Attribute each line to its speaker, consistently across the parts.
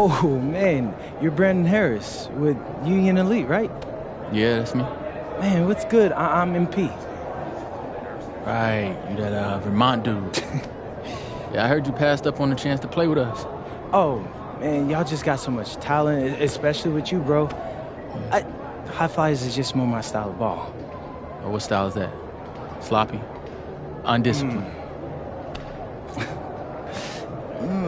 Speaker 1: Oh, man, you're Brandon Harris with Union Elite, right?
Speaker 2: Yeah, that's me.
Speaker 1: Man, what's good? I'm MP.
Speaker 2: Right, you that Vermont dude. Yeah, I heard you passed up on the chance to play with us.
Speaker 1: Oh, man, y'all just got so much talent, especially with you, bro. High flyers is just more my style of ball.
Speaker 2: Oh, what style is that? Sloppy? Undisciplined?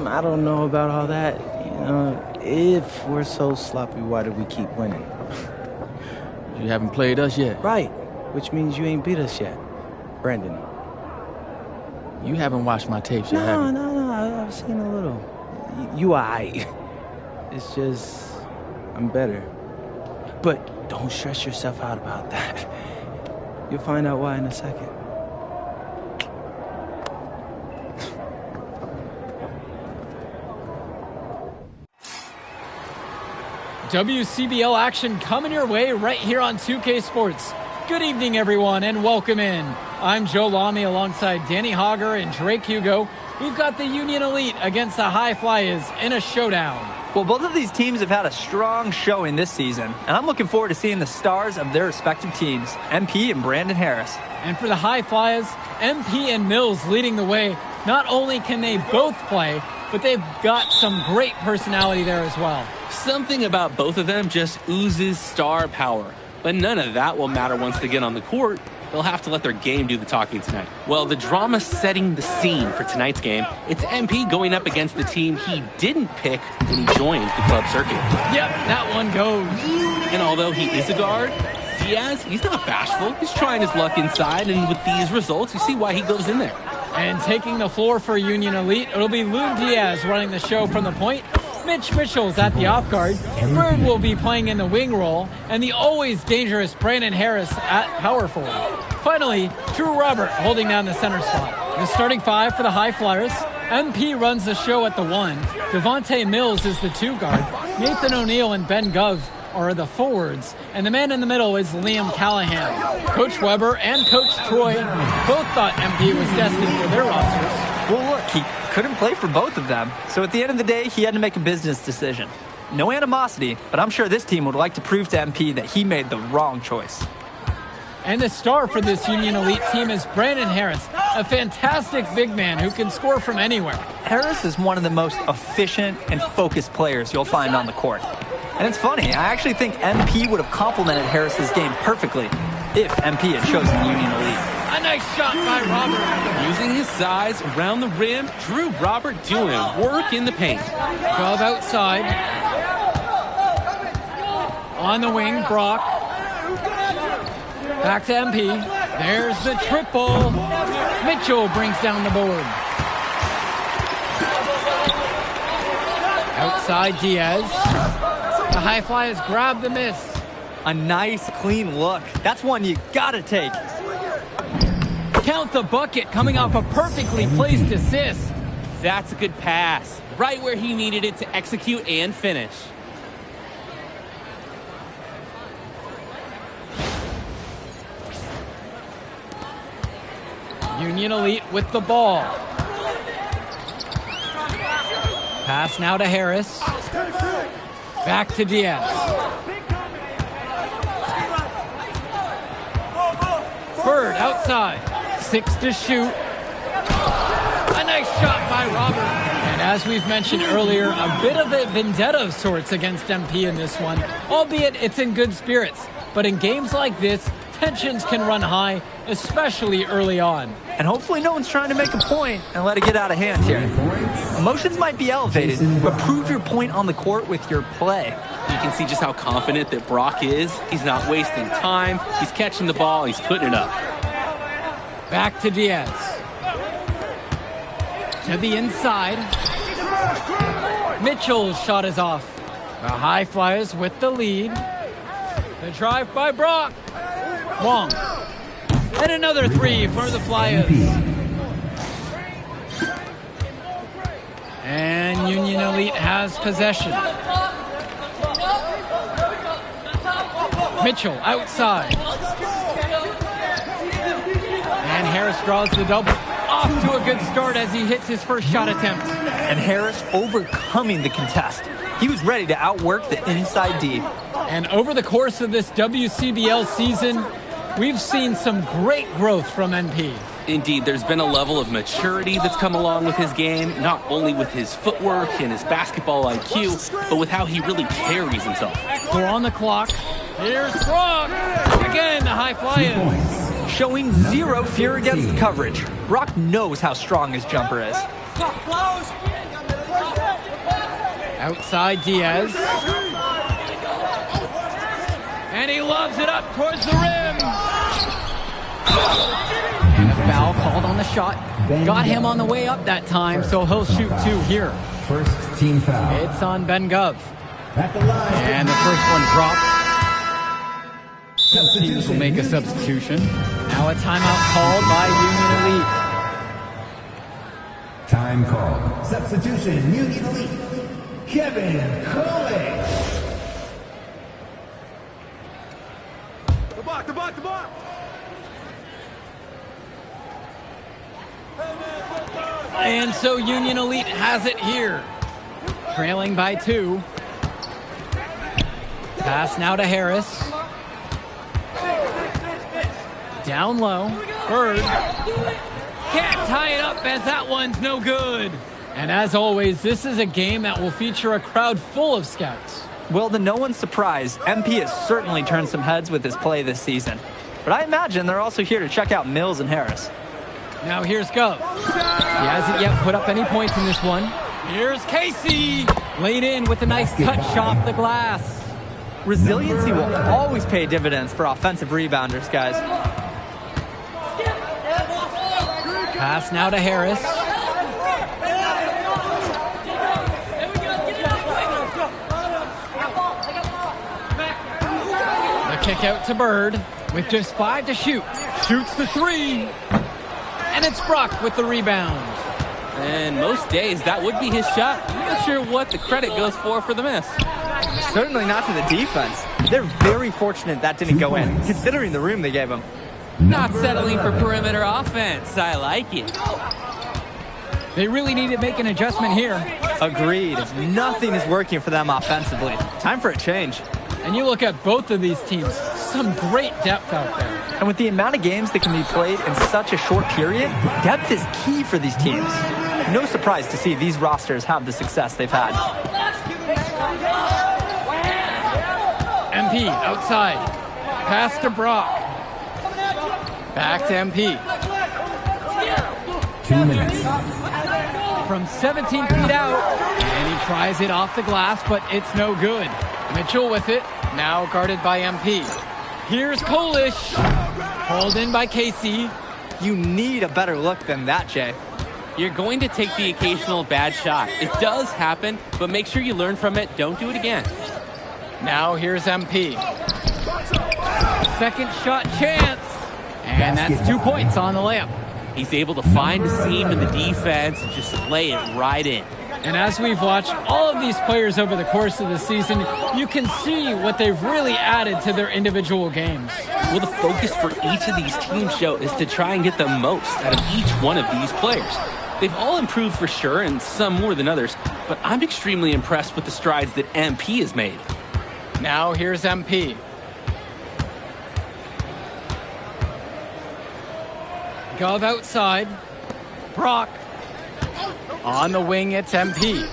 Speaker 1: I don't know about all that. You know, if we're so sloppy, why do we keep winning?
Speaker 2: You haven't played us yet.
Speaker 1: Right, which means you ain't beat us yet. Brandon.
Speaker 2: You haven't watched my tapes yet, have you?
Speaker 1: No, I've seen a little. You aight. It's just, I'm better. But don't stress yourself out about that. You'll find out why in a second.
Speaker 3: WCBL action coming your way right here on 2K Sports. Good evening, everyone, and welcome in. I'm Joe Lamy alongside Danny Hogger and Drake Hugo. We've got the Union Elite against the High Flyers in a showdown.
Speaker 4: Well, both of these teams have had a strong showing this season, and I'm looking forward to seeing the stars of their respective teams, MP and Brandon Harris.
Speaker 3: And for the High Flyers, MP and Mills leading the way. Not only can they both play, but they've got some great personality there as well.
Speaker 5: Something about both of them just oozes star power. But none of that will matter once they get on the court. They'll have to let their game do the talking tonight. Well, the drama setting the scene for tonight's game, it's MP going up against the team he didn't pick when he joined the club circuit.
Speaker 3: Yep, that one goes.
Speaker 5: And although he is a guard, Diaz, he's not bashful. He's trying his luck inside, and with these results, you see why he goes in there.
Speaker 3: And taking the floor for Union Elite, it'll be Lou Diaz running the show from the point. Mitch Mitchell's at the off guard. Bird will be playing in the wing role, and the always dangerous Brandon Harris at power forward. Finally, Drew Robert holding down the center spot. The starting five for the High Flyers. MP runs the show at the 1. Devontae Mills is the 2 guard. Nathan O'Neill and Ben Gov are the forwards, and the man in the middle is Liam Callahan. Coach Weber and Coach Troy both thought MP was destined for their rosters.
Speaker 4: Well, look, he couldn't play for both of them, so at the end of the day, he had to make a business decision. No animosity, but I'm sure this team would like to prove to MP that he made the wrong choice.
Speaker 3: And the star for this Union Elite team is Brandon Harris, a fantastic big man who can score from anywhere.
Speaker 4: Harris is one of the most efficient and focused players you'll find on the court. And it's funny, I actually think MP would have complemented Harris's game perfectly if MP had chosen Union Elite.
Speaker 3: A nice shot by Robert.
Speaker 5: Using his size around the rim, Drew Robert doing work in the paint.
Speaker 3: Gov outside. On the wing, Brock. Back to MP. There's the triple. Mitchell brings down the board. Outside Diaz. The High Flyers grab the miss.
Speaker 4: A nice, clean look. That's one you gotta take.
Speaker 3: Count the bucket coming off a perfectly placed assist.
Speaker 5: That's a good pass. Right where he needed it to execute and finish.
Speaker 3: Union Elite with the ball. Pass now to Harris. Back to Diaz. Bird outside. 6 to shoot. A nice shot by Robert. And as we've mentioned earlier, a bit of a vendetta of sorts against MP in this one, albeit it's in good spirits. But in games like this, tensions can run high, especially early on.
Speaker 4: And hopefully no one's trying to make a point and let it get out of hand here. Emotions might be elevated, but prove your point on the court with your play.
Speaker 5: You can see just how confident that Brock is. He's not wasting time. He's catching the ball. He's putting it up.
Speaker 3: Back to Diaz. To the inside. Mitchell's shot is off. The High Flyers with the lead. The drive by Brock. Wong. And another 3 for the Flyers. And Union Elite has possession. Mitchell outside. And Harris draws the double. Off to a good start as he hits his first shot attempt.
Speaker 4: And Harris overcoming the contest. He was ready to outwork the inside D.
Speaker 3: And over the course of this WCBL season, we've seen some great growth from NP.
Speaker 5: Indeed, there's been a level of maturity that's come along with his game, not only with his footwork and his basketball IQ, but with how he really carries himself.
Speaker 3: We're on the clock. Here's Brock. Again, the high fly-in.
Speaker 4: Showing zero fear against coverage. Brock knows how strong his jumper is.
Speaker 3: Outside Diaz. And he loves it up towards the rim. And a foul called on the shot. Got him on the way up that time, so he'll shoot 2 here.
Speaker 6: First team foul.
Speaker 3: It's on Ben Gov.
Speaker 6: At the line.
Speaker 3: And the first one drops. Teams will make a substitution. Now a timeout called by Union Elite.
Speaker 6: Time call. Substitution, Union Elite. Kevin Coley.
Speaker 7: The block.
Speaker 3: And so Union Elite has it here. Trailing by 2. Pass now to Harris. Down low. Bird. Can't tie it up as that one's no good. And as always, this is a game that will feature a crowd full of scouts.
Speaker 4: Well, to no one's surprise, MP has certainly turned some heads with his play this season. But I imagine they're also here to check out Mills and Harris.
Speaker 3: Now here's Gov. He hasn't yet put up any points in this one. Here's Casey. Laid in with a nice touch off the glass.
Speaker 4: Resiliency will always pay dividends for offensive rebounders, guys.
Speaker 3: Pass now to Harris. The kick out to Bird with just 5 to shoot. Shoots the 3. And it's Brock with the rebound.
Speaker 5: And most days, that would be his shot. I'm not sure what the credit goes for the miss.
Speaker 4: Certainly not to the defense. They're very fortunate that didn't go in, considering the room they gave him.
Speaker 5: Not settling for perimeter offense. I like it.
Speaker 3: They really need to make an adjustment here.
Speaker 4: Agreed. Nothing is working for them offensively. Time for a change.
Speaker 3: And you look at both of these teams, some great depth out there.
Speaker 4: And with the amount of games that can be played in such a short period, depth is key for these teams. No surprise to see these rosters have the success they've had.
Speaker 3: MP outside. Pass to Brock. Back to MP.
Speaker 6: 2 minutes.
Speaker 3: From 17 feet out. And he tries it off the glass, but it's no good. Mitchell with it. Now guarded by MP. Here's Kolish. Hauled in by Casey.
Speaker 4: You need a better look than that, Jay.
Speaker 5: You're going to take the occasional bad shot. It does happen, but make sure you learn from it. Don't do it again.
Speaker 3: Now here's MP. Second shot chance. And that's 2 points on the layup.
Speaker 5: He's able to find a seam in the defense and just lay it right in.
Speaker 3: And as we've watched all of these players over the course of the season, you can see what they've really added to their individual games.
Speaker 5: Well, the focus for each of these teams show is to try and get the most out of each one of these players. They've all improved for sure, and some more than others, but I'm extremely impressed with the strides that MP has made.
Speaker 3: Now here's MP. Gov outside. Brock. On the wing, it's MP.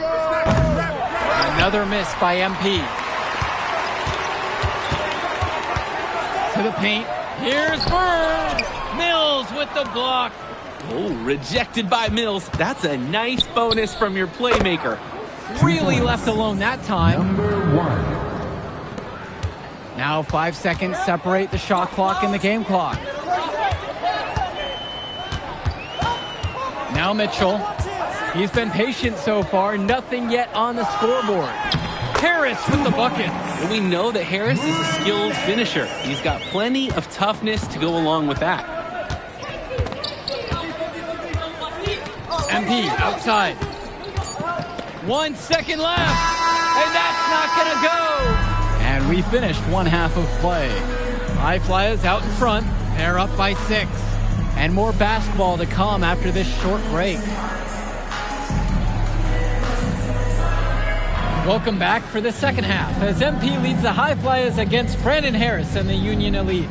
Speaker 3: Another miss by MP. To the paint. Here's Bird. Mills with the block.
Speaker 5: Oh, rejected by Mills. That's a nice bonus from your playmaker.
Speaker 3: Really left alone that time.
Speaker 6: Number 1.
Speaker 3: Now 5 seconds separate the shot clock and the game clock. Now Mitchell. He's been patient so far. Nothing yet on the scoreboard. Harris with the bucket.
Speaker 5: And we know that Harris is a skilled finisher. He's got plenty of toughness to go along with that.
Speaker 3: MP outside. 1 second left. And that's not going to go. And we finished one half of play. High Flyers out in front. They're up by 6. And more basketball to come after this short break. Welcome back for the second half as MP leads the High Flyers against Brandon Harris and the Union Elite.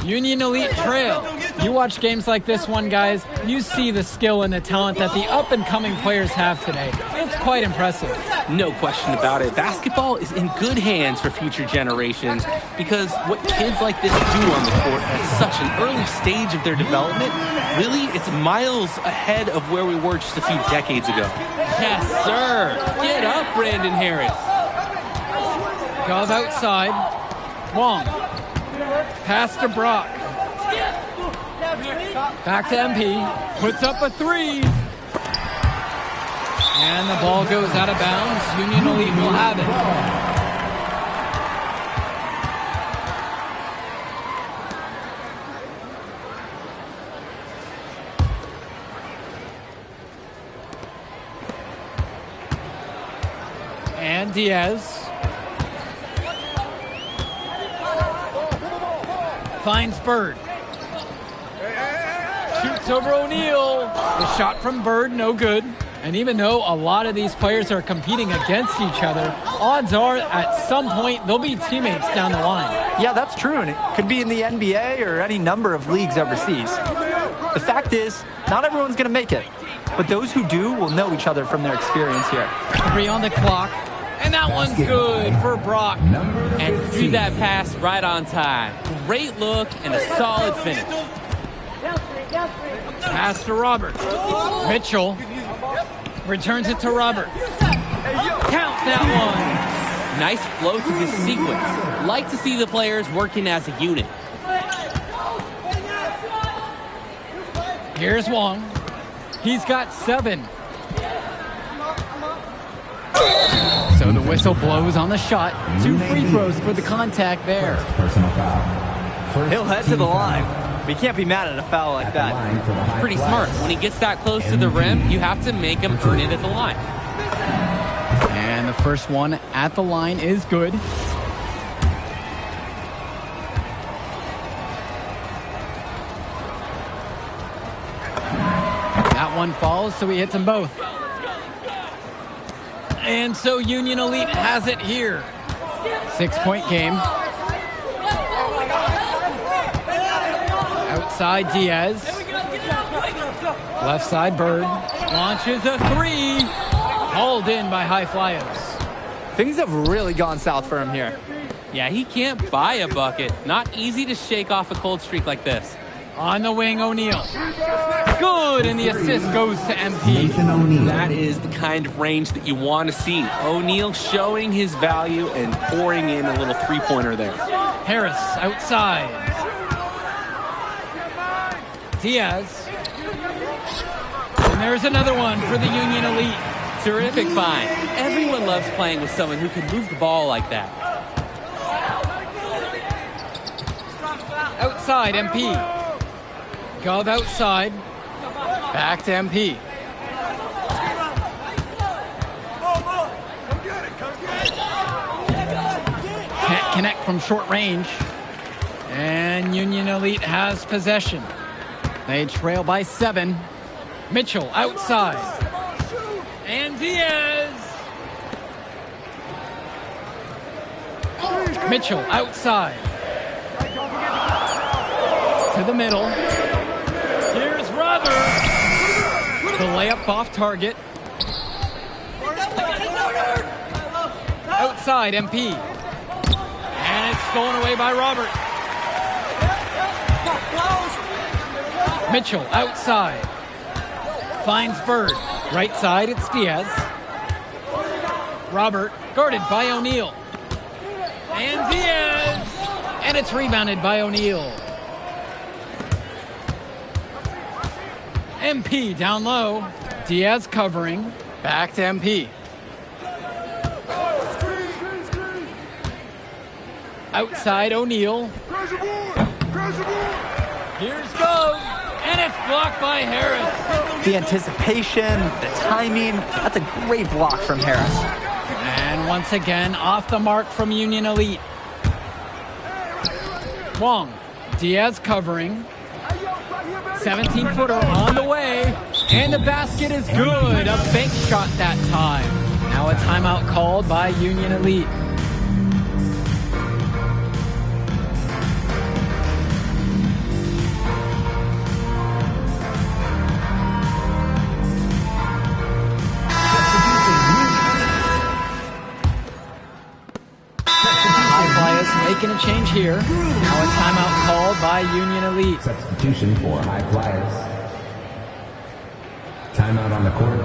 Speaker 3: Union Elite trail. You watch games like this one, guys, you see the skill and the talent that the up-and-coming players have today. It's quite impressive.
Speaker 5: No question about it. Basketball is in good hands for future generations because what kids like this do on the court at such an early stage of their development, really, it's miles ahead of where we were just a few decades ago.
Speaker 7: Yes, sir. Get up, Brandon Harris.
Speaker 3: Goes outside. Wong. Pass to Brock. Back to MP. Puts up a three. And the ball goes out of bounds. Union Elite will have it. And Diaz. Finds Bird. Shoots over O'Neal. The shot from Bird, no good. And even though a lot of these players are competing against each other, odds are at some point they'll be teammates down the line.
Speaker 4: Yeah, that's true, and it could be in the NBA or any number of leagues overseas. The fact is, not everyone's going to make it, but those who do will know each other from their experience here.
Speaker 3: 3 on the clock, and that one's good for Brock.
Speaker 7: And threw that pass right on time. Great look and a solid finish.
Speaker 3: Pass to Robert. Mitchell returns it to Robert. Count that one.
Speaker 7: Nice flow to this sequence. Like to see the players working as a unit.
Speaker 3: Here's Wong. He's got 7. So the whistle blows on the shot. 2 free throws for the contact there.
Speaker 6: Personal foul.
Speaker 4: He'll head to the line. We can't be mad at a foul like that.
Speaker 7: Pretty smart. When he gets that close to the rim, you have to make him earn it at the line.
Speaker 3: And the first one at the line is good. That one falls, so he hits them both. And so Union Elite has it here. 6-point game. Outside Diaz. Left side Bird. Launches a 3. Hauled in by High Flyers.
Speaker 4: Things have really gone south for him here.
Speaker 7: Yeah, he can't buy a bucket. Not easy to shake off a cold streak like this.
Speaker 3: On the wing, O'Neal. Good, and the assist goes to MP.
Speaker 5: That is the kind of range that you want to see. O'Neal showing his value and pouring in a little three-pointer there.
Speaker 3: Harris outside. Diaz. And there's another one for the Union Elite.
Speaker 7: Terrific find. Everyone loves playing with someone who can move the ball like that.
Speaker 3: Outside, MP. Gov outside. Back to MP. Can't connect from short range. And Union Elite has possession. They trail by 7. Mitchell outside. And Diaz. Mitchell outside. To the middle. Here's Robert. The layup off target. Outside, MP. And it's stolen away by Robert. Mitchell outside. Finds Bird. Right side, it's Diaz. Robert guarded by O'Neal. And Diaz. And it's rebounded by O'Neal. MP down low. Diaz covering. Back to MP. Outside O'Neal. Here's Gove. And it's blocked by Harris.
Speaker 4: The anticipation, the timing, that's a great block from Harris.
Speaker 3: And once again, off the mark from Union Elite. Wong. Diaz covering. 17-footer on the way, and the basket is good. A bank shot that time. Now a timeout called by Union Elite. Making a change here. Now a timeout called by Union Elite.
Speaker 6: Substitution for High Flyers. Timeout on the court.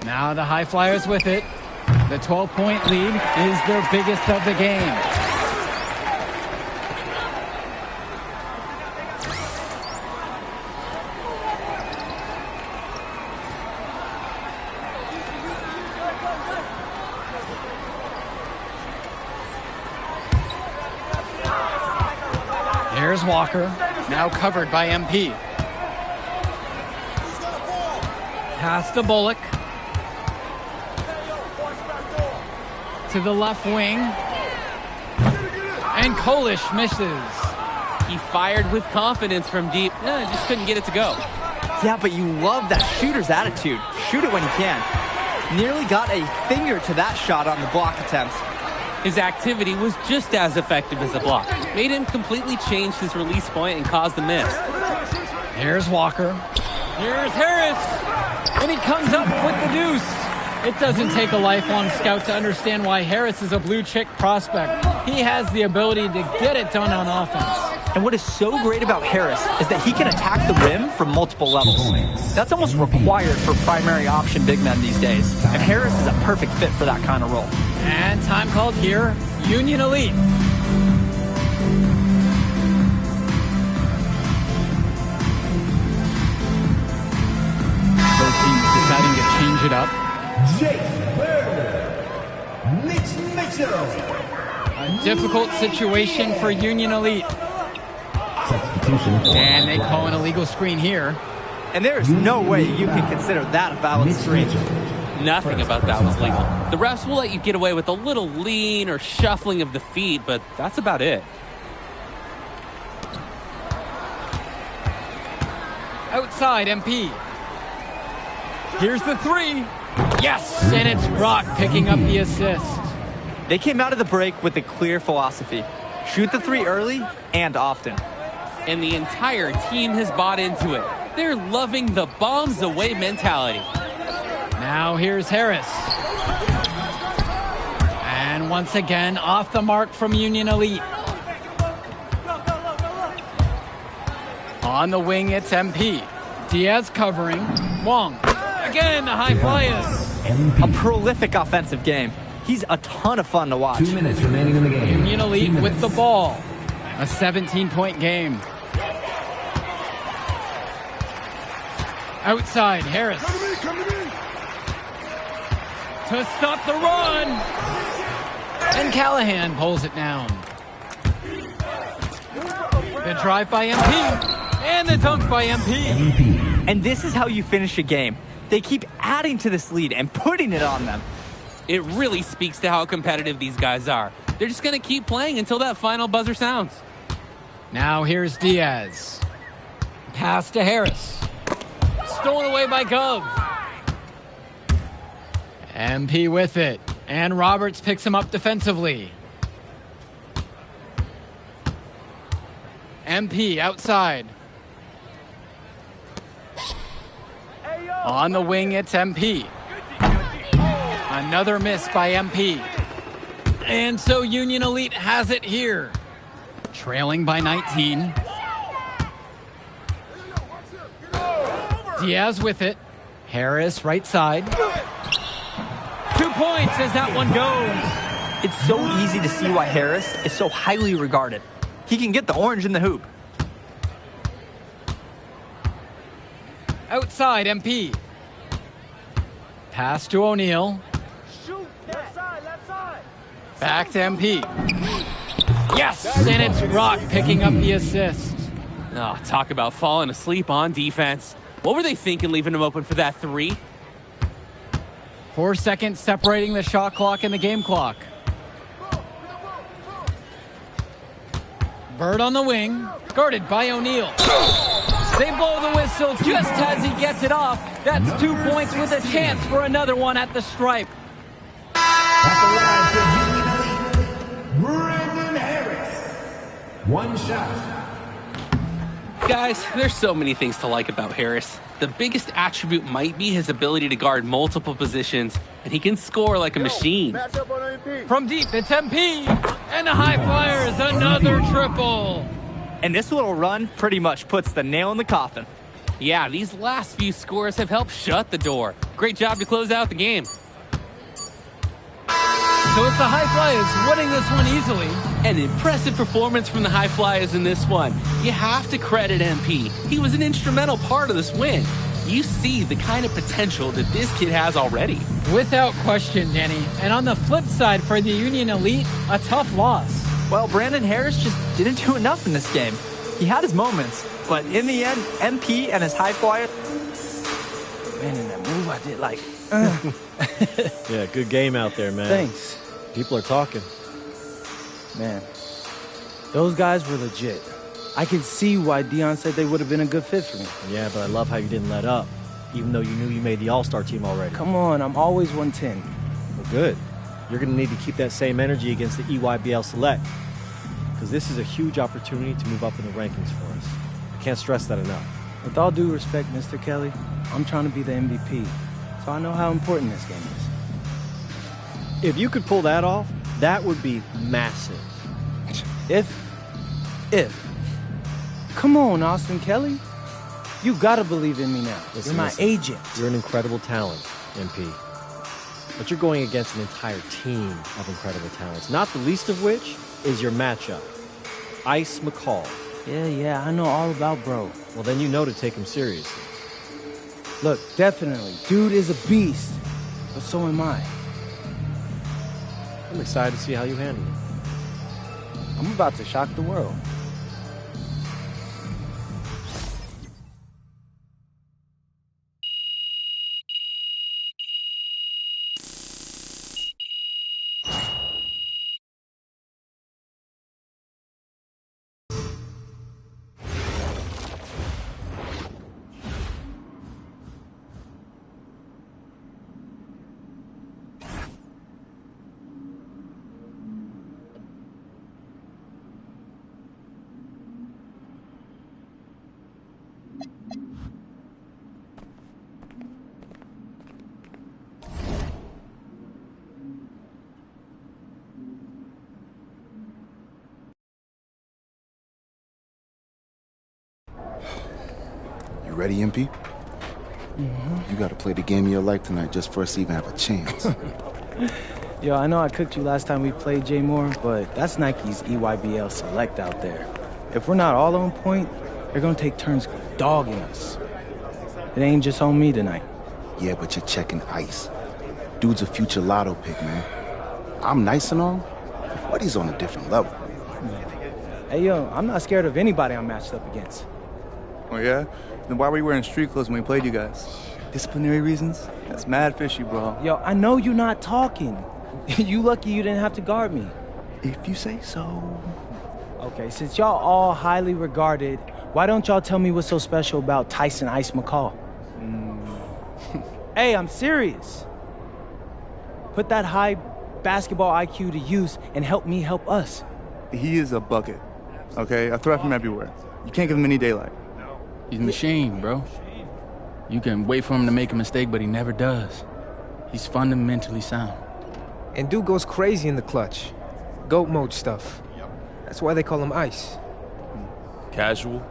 Speaker 3: Now the High Flyers with it. The 12-point lead is their biggest of the game. Here's Walker, now covered by MP. Pass to Bullock. To the left wing. And Kolish misses.
Speaker 7: He fired with confidence from deep. Just couldn't get it to go.
Speaker 4: Yeah, but you love that shooter's attitude. Shoot it when you can. Nearly got a finger to that shot on the block attempt.
Speaker 7: His activity was just as effective as the block. Made him completely change his release point and caused the miss.
Speaker 3: Here's Walker. Here's Harris. And he comes up with the deuce. It doesn't take a lifelong scout to understand why Harris is a blue-chip prospect. He has the ability to get it done on offense.
Speaker 4: And what is so great about Harris is that he can attack the rim from multiple levels. That's almost required for primary option big men these days. And Harris is a perfect fit for that kind of role.
Speaker 3: And time called here, Union Elite. Both teams deciding to change it up.
Speaker 6: Jake Bird. Mitch Mitchell.
Speaker 3: A difficult situation for Union Elite.
Speaker 6: Substitution for
Speaker 3: And they call an illegal screen here.
Speaker 4: And there is no way you can consider that a valid screen.
Speaker 7: Nothing about that was legal. The refs will let you get away with a little lean or shuffling of the feet, but that's about it.
Speaker 3: Outside, MP. Here's the three. Yes, and it's Brock picking up the assist.
Speaker 4: They came out of the break with a clear philosophy. Shoot the three early and often.
Speaker 7: And the entire team has bought into it. They're loving the bombs away mentality.
Speaker 3: Now here's Harris. And once again, off the mark from Union Elite. On the wing, it's MP. Diaz covering. Wong. Again, the High Flyers.
Speaker 4: A prolific offensive game. He's a ton of fun to watch.
Speaker 6: 2 minutes remaining in the game.
Speaker 3: Union Elite with the ball. A 17-point game. Outside, Harris. To stop the run. And Callahan pulls it down. The drive by MP. And the dunk by MP.
Speaker 4: And this is how you finish a game. They keep adding to this lead and putting it on them.
Speaker 7: It really speaks to how competitive these guys are. They're just going to keep playing until that final buzzer sounds.
Speaker 3: Now here's Diaz. Pass to Harris. Stolen away by Gov. MP with it. And Roberts picks him up defensively. MP outside. On the wing, it's MP. Another miss by MP. And so Union Elite has it here. Trailing by 19. Diaz with it. Harris right side. 2 points as that one goes.
Speaker 4: It's so easy to see why Harris is so highly regarded. He can get the orange in the hoop.
Speaker 3: Outside, MP. Pass to O'Neal. Back to MP. Yes, and it's Brock picking up the assist.
Speaker 7: Oh, talk about falling asleep on defense. What were they thinking leaving him open for that three?
Speaker 3: 4 seconds separating the shot clock and the game clock. Bird on the wing, guarded by O'Neal. They blow the whistle just as he gets it off. That's 2 points with a chance for another one at the stripe.
Speaker 6: At the line for Unity, Brandon Harris. One shot.
Speaker 5: Guys, there's so many things to like about Harris. The biggest attribute might be his ability to guard multiple positions, and he can score like a machine.
Speaker 3: From deep, it's MP. And the High Flyers, another triple.
Speaker 4: And this little run pretty much puts the nail in the coffin.
Speaker 5: Yeah, these last few scores have helped shut the door. Great job to close out the game.
Speaker 3: So it's the High Flyers winning this one easily.
Speaker 5: An impressive performance from the High Flyers in this one. You have to credit MP. He was an instrumental part of this win. You see the kind of potential that this kid has already.
Speaker 3: Without question, Danny. And on the flip side for the Union Elite, a tough loss.
Speaker 4: Well, Brandon Harris just didn't do enough in this game. He had his moments, but in the end, MP and his High Flyer...
Speaker 1: Man, in that move I did like...
Speaker 8: Yeah, good game out there, man.
Speaker 1: Thanks.
Speaker 8: People are talking.
Speaker 1: Man, those guys were legit. I can see why Dion said they would have been a good fit for me.
Speaker 8: Yeah, but I love how you didn't let up, even though you knew you made the All-Star team already.
Speaker 1: Come on, I'm always 110.
Speaker 8: Well, good. You're going to need to keep that same energy against the EYBL Select, because this is a huge opportunity to move up in the rankings for us. I can't stress that enough.
Speaker 1: With all due respect, Mr. Kelly, I'm trying to be the MVP, so I know how important this game is.
Speaker 8: If you could pull that off, that would be massive.
Speaker 1: If. Come on, Austin Kelly. You gotta believe in me now. You're my agent.
Speaker 8: You're an incredible talent, MP. But you're going against an entire team of incredible talents, not the least of which is your matchup, Ice McCall.
Speaker 1: Yeah, I know all about bro.
Speaker 8: Well, then you know to take him seriously.
Speaker 1: Look, definitely, dude is a beast, but so am I.
Speaker 8: I'm excited to see how you handle it.
Speaker 1: I'm about to shock the world.
Speaker 9: You ready, MP? You gotta play the game of your life tonight just for us to even have a chance.
Speaker 1: Yo, I know I cooked you last time we played J Moore, but that's Nike's EYBL Select out there. If we're not all on point, they're gonna take turns dogging us. It ain't just on me tonight.
Speaker 9: Yeah, but you're checking Ice. Dude's a future lotto pick, man. I'm nice and all, but he's on a different level.
Speaker 1: Hey, yo, I'm not scared of anybody I'm matched up against.
Speaker 10: Oh, yeah? Then why were you wearing street clothes when we played you guys? Disciplinary reasons? That's mad fishy, bro.
Speaker 1: Yo, I know you're not talking. You lucky you didn't have to guard me.
Speaker 10: If you say so.
Speaker 1: Okay, since y'all all highly regarded, why don't y'all tell me what's so special about Tyson Ice McCall? Hey, I'm serious. Put that high basketball IQ to use and help me help us.
Speaker 10: He is a bucket, okay? A threat from everywhere. You can't give him any daylight.
Speaker 2: He's a machine, bro. You can wait for him to make a mistake, but he never does. He's fundamentally sound.
Speaker 11: And dude goes crazy in the clutch. GOAT mode stuff. That's why they call him Ice.
Speaker 12: Casual.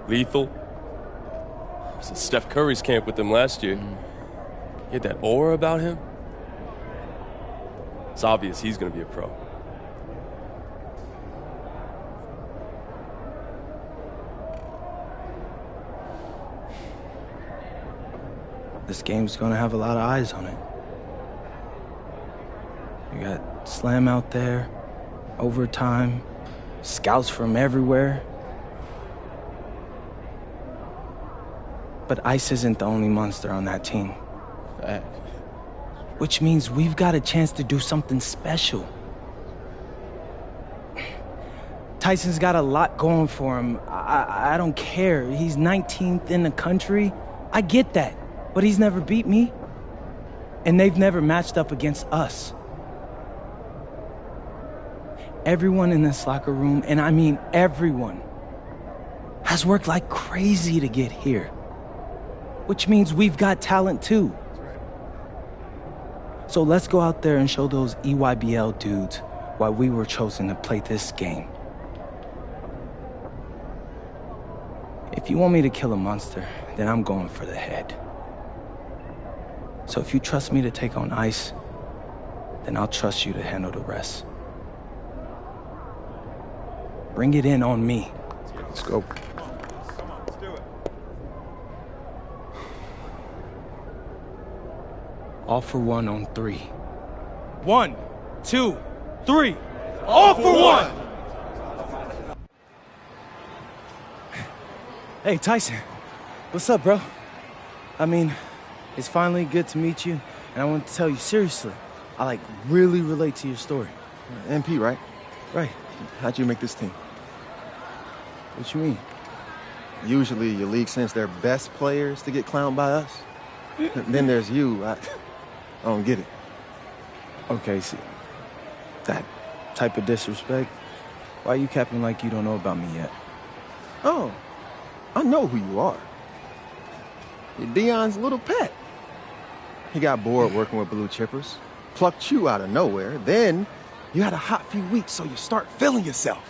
Speaker 12: Lethal. I was in Steph Curry's camp with him last year. He had that aura about him. It's obvious he's going to be a pro.
Speaker 1: This game's gonna have a lot of eyes on it. You got Slam out there, overtime, scouts from everywhere. But Ice isn't the only monster on that team.
Speaker 2: Fact.
Speaker 1: which means we've got a chance to do something special. Tyson's got a lot going for him. I don't care. He's 19th in the country. I get that. But he's never beat me. And they've never matched up against us. Everyone in this locker room, and I mean everyone, has worked like crazy to get here. Which means we've got talent too. So let's go out there and show those EYBL dudes why we were chosen to play this game. If you want me to kill a monster, then I'm going for the head. So if you trust me to take on Ice, then I'll trust you to handle the rest. Bring it in on me.
Speaker 9: Let's go.
Speaker 1: All for one on 3. 1, 2, 3. All for one! Hey, Tyson. What's up, bro? I mean, it's finally good to meet you, and I want to tell you seriously, I really relate to your story.
Speaker 9: MP, right?
Speaker 1: Right.
Speaker 9: How'd you make this team?
Speaker 1: What you mean?
Speaker 9: Usually your league sends their best players to get clowned by us. Then there's you. I don't get it.
Speaker 1: Okay, see, that type of disrespect, why you capping like you don't know about me yet?
Speaker 9: Oh, I know who you are. You're Dion's little pet. He got bored working with blue chippers, plucked you out of nowhere, then you had a hot few weeks, so you start feeling yourself.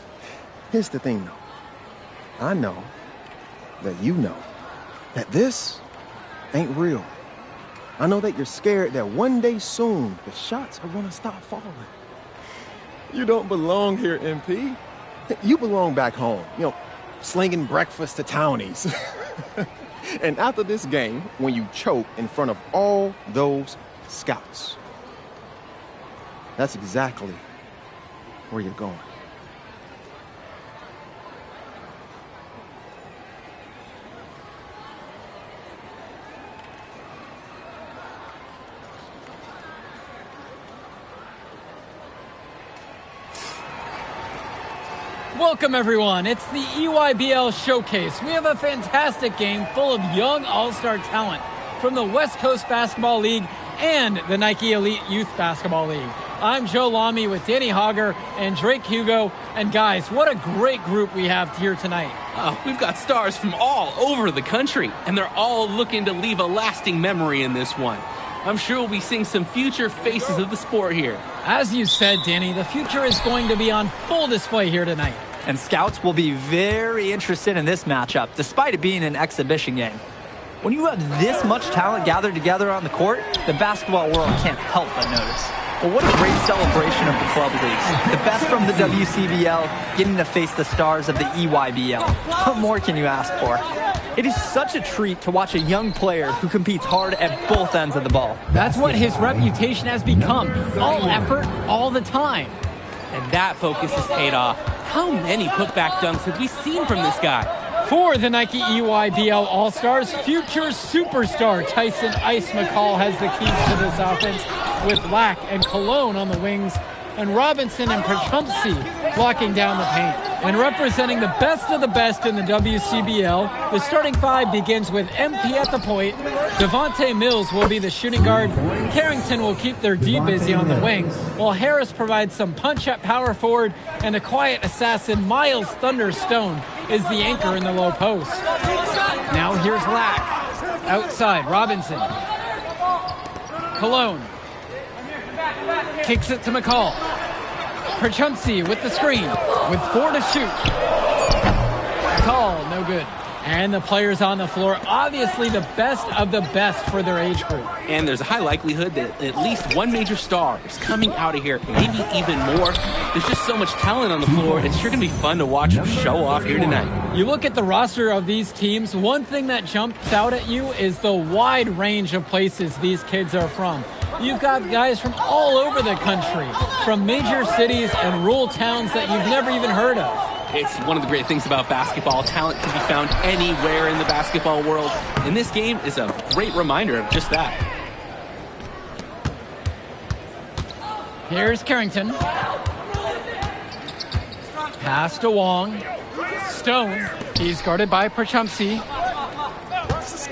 Speaker 9: Here's the thing, though. I know that you know that this ain't real. I know that you're scared that one day soon the shots are gonna stop falling. You don't belong here, MP. You belong back home, slinging breakfast to townies. And after this game, when you choke in front of all those scouts, that's exactly where you're going.
Speaker 3: Welcome, everyone. It's the EYBL Showcase. We have a fantastic game full of young all-star talent from the West Coast Basketball League and the Nike Elite Youth Basketball League. I'm Joe Lamy with Danny Hogger and Drake Hugo. And guys, what a great group we have here tonight.
Speaker 5: Oh, we've got stars from all over the country, and they're all looking to leave a lasting memory in this one. I'm sure we'll be seeing some future faces of the sport here.
Speaker 3: As you said, Danny, the future is going to be on full display here tonight.
Speaker 4: And scouts will be very interested in this matchup, despite it being an exhibition game. When you have this much talent gathered together on the court, the basketball world can't help but notice. Well, what a great celebration of the club leagues. The best from the WCBL getting to face the stars of the EYBL. What more can you ask for? It is such a treat to watch a young player who competes hard at both ends of the ball.
Speaker 3: That's what his reputation has become. All effort, all the time.
Speaker 5: And that focus has paid off. How many putback dunks have we seen from this guy?
Speaker 3: For the Nike EYBL All-Stars, future superstar Tyson Ice McCall has the keys to this offense, with Lack and Cologne on the wings, and Robinson and Perchumpsey blocking down the paint. And representing the best of the best in the WCBL, the starting five begins with MP at the point. Devontae Mills will be the shooting guard. Carrington will keep their D busy on the wings, while Harris provides some punch at power forward, and a quiet assassin, Miles Thunderstone, is the anchor in the low post. Now here's Lack. Outside, Robinson. Cologne. Kicks it to McCall. Perchumpsey with the screen, with 4 to shoot. Call, no good. And the players on the floor, obviously the best of the best for their age group.
Speaker 5: And there's a high likelihood that at least one major star is coming out of here, maybe even more. There's just so much talent on the floor. It's sure going to be fun to watch them show off here tonight.
Speaker 3: You look at the roster of these teams, one thing that jumps out at you is the wide range of places these kids are from. You've got guys from all over the country, from major cities and rural towns that you've never even heard of.
Speaker 5: It's one of the great things about basketball. Talent can be found anywhere in the basketball world, and this game is a great reminder of just that.
Speaker 3: Here's Carrington. Pass to Wong. Stone. He's guarded by Perchumsey.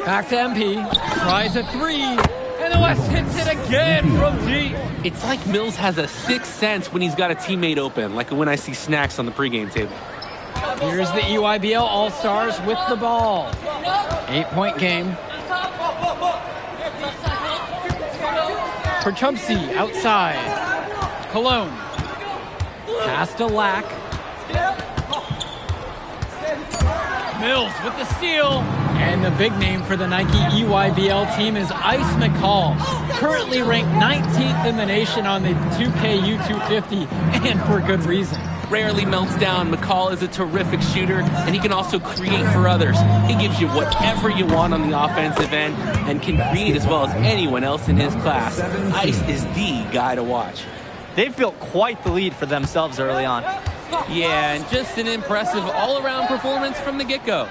Speaker 3: Back to MP. Tries a three. And the West hits it again from deep.
Speaker 5: It's like Mills has a sixth sense when he's got a teammate open, like when I see snacks on the pregame table.
Speaker 3: Here's the EYBL All-Stars with the ball. 8-point game. Perchumsey outside. Cologne. Pass to Lack. Mills with the steal. And the big name for the Nike EYBL team is Ice McCall. Currently ranked 19th in the nation on the 2K U250, and for good reason.
Speaker 5: Rarely melts down. McCall is a terrific shooter, and he can also create for others. He gives you whatever you want on the offensive end and can create as well as anyone else in his class. Ice is the guy to watch.
Speaker 4: They've built quite the lead for themselves early on.
Speaker 5: Yeah, and just an impressive all-around performance from the get-go.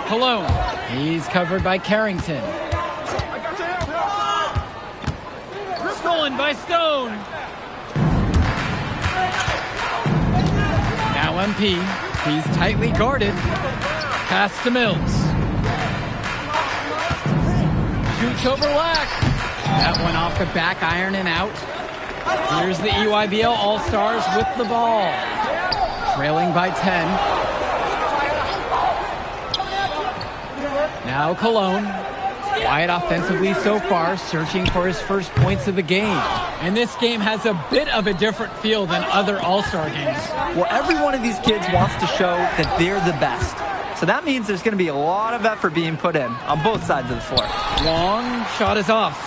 Speaker 3: Cologne. He's covered by Carrington. Stolen by Stone. Now MP. He's tightly guarded. Pass to Mills. Shoots over Lack. That one off the back iron and out. Here's the EYBL All-Stars with the ball. Trailing by 10. Now Cologne. Quiet offensively so far, searching for his first points of the game. And this game has a bit of a different feel than other All-Star games.
Speaker 4: Well, every one of these kids wants to show that they're the best. So that means there's going to be a lot of effort being put in on both sides of the floor.
Speaker 3: Long shot is off.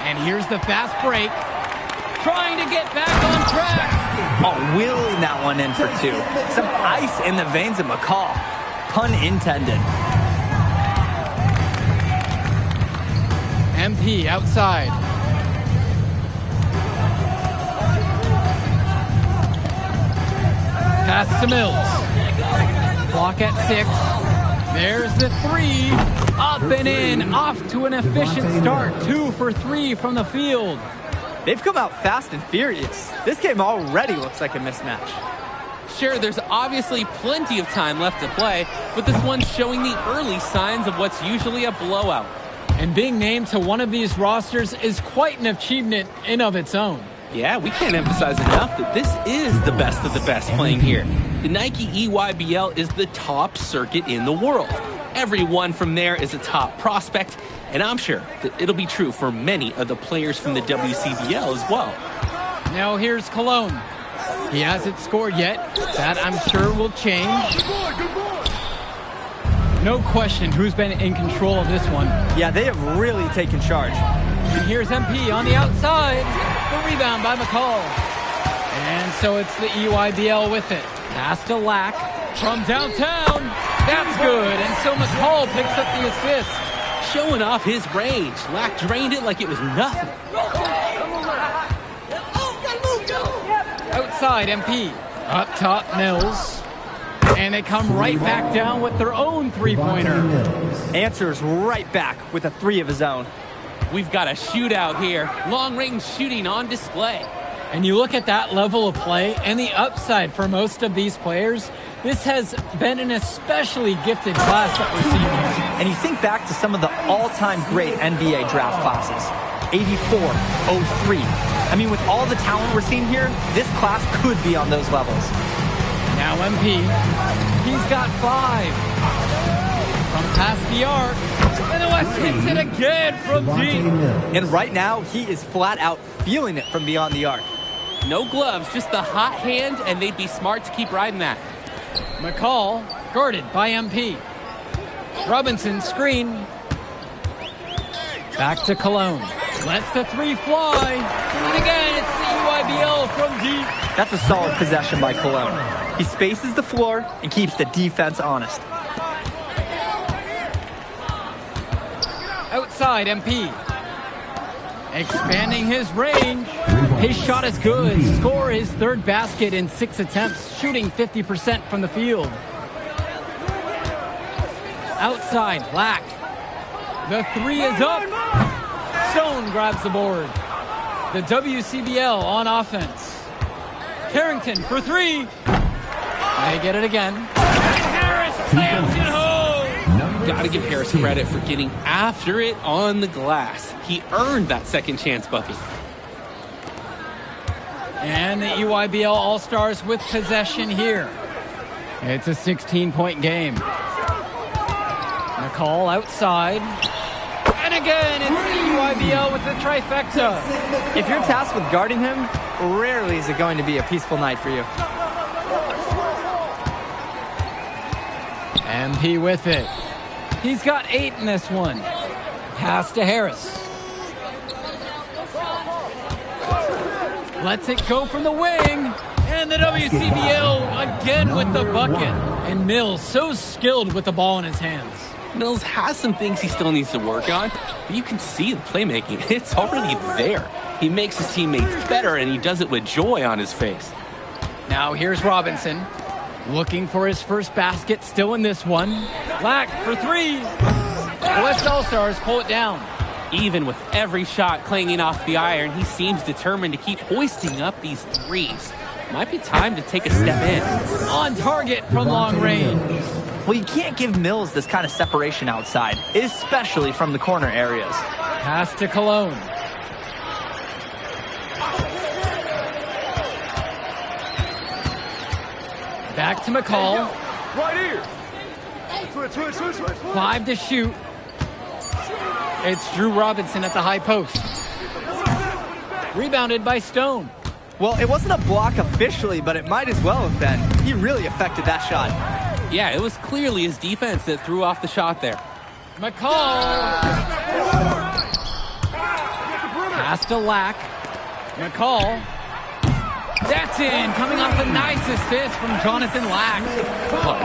Speaker 3: And here's the fast break. Trying to get back on track.
Speaker 4: Oh, wheeling that one in for two. Some ice in the veins of McCall. Pun intended.
Speaker 3: MP outside. Pass to Mills. Clock at 6. There's the three. Up and in. Off to an efficient start. 2 for 3 from the field.
Speaker 4: They've come out fast and furious. This game already looks like a mismatch.
Speaker 5: Sure, there's obviously plenty of time left to play, but this one's showing the early signs of what's usually a blowout.
Speaker 3: And being named to one of these rosters is quite an achievement in of its own.
Speaker 5: Yeah, we can't emphasize enough that this is the best of the best playing here. The Nike EYBL is the top circuit in the world. Everyone from there is a top prospect, and I'm sure that it'll be true for many of the players from the WCBL as well.
Speaker 3: Now here's Cologne. He hasn't scored yet. That, I'm sure, will change. No question who's been in control of this one.
Speaker 4: Yeah, they have really taken charge.
Speaker 3: And here's MP on the outside. The rebound by McCall. And so it's the EYBL with it. Pass to Lack from downtown. That's good. And so McCall picks up the assist.
Speaker 5: Showing off his range. Lack drained it like it was nothing.
Speaker 3: Outside MP. Up top Mills. And they come right back down with their own three-pointer.
Speaker 4: Answers right back with a three of his own.
Speaker 5: We've got a shootout here. Long-range shooting on display.
Speaker 3: And you look at that level of play and the upside for most of these players, this has been an especially gifted class that we're seeing here.
Speaker 4: And you think back to some of the all-time great NBA draft classes. 84, 03. I mean, with all the talent we're seeing here, this class could be on those levels.
Speaker 3: Now MP, he's got 5. From past the arc, and the West hits it again from deep.
Speaker 4: And right now, he is flat out feeling it from beyond the arc.
Speaker 5: No gloves, just the hot hand, and they'd be smart to keep riding that.
Speaker 3: McCall, guarded by MP. Robinson, screen. Back to Cologne. Lets the three fly. And again, it's the EYBL from deep.
Speaker 4: That's a solid possession by Cologne. He spaces the floor and keeps the defense honest.
Speaker 3: Outside MP. Expanding his range. His shot is good. Score his third basket in 6 attempts, shooting 50% from the field. Outside, Black. The three is up. Stone grabs the board. The WCBL on offense. Carrington for three. They get it again. And Harris slams it home.
Speaker 5: Got to give Harris credit for getting after it on the glass. He earned that second chance bucket.
Speaker 3: And the EYBL All-Stars with possession here. It's a 16-point game. McCall outside. And again, it's the EYBL with the trifecta.
Speaker 4: If you're tasked with guarding him, rarely is it going to be a peaceful night for you.
Speaker 3: MP with it. He's got 8 in this one. Pass to Harris. Lets it go from the wing. And the WCBL again with the bucket. And Mills so skilled with the ball in his hands.
Speaker 5: Mills has some things he still needs to work on, but you can see the playmaking. It's already there. He makes his teammates better, and he does it with joy on his face.
Speaker 3: Now here's Robinson. Looking for his first basket, still in this one. Black for three. The West All-Stars pull it down.
Speaker 5: Even with every shot clanging off the iron, he seems determined to keep hoisting up these threes. Might be time to take a step in.
Speaker 3: On target from long range.
Speaker 4: Well, you can't give Mills this kind of separation outside, especially from the corner areas.
Speaker 3: Pass to Cologne. Back to McCall.
Speaker 6: Right here. Switch.
Speaker 3: 5 to shoot. It's Drew Robinson at the high post. Rebounded by Stone.
Speaker 4: Well, it wasn't a block officially, but it might as well have been. He really affected that shot.
Speaker 5: Yeah, it was clearly his defense that threw off the shot there.
Speaker 3: McCall. Pass to Lack. McCall. That's in. Coming off a nice assist from Jonathan Lack.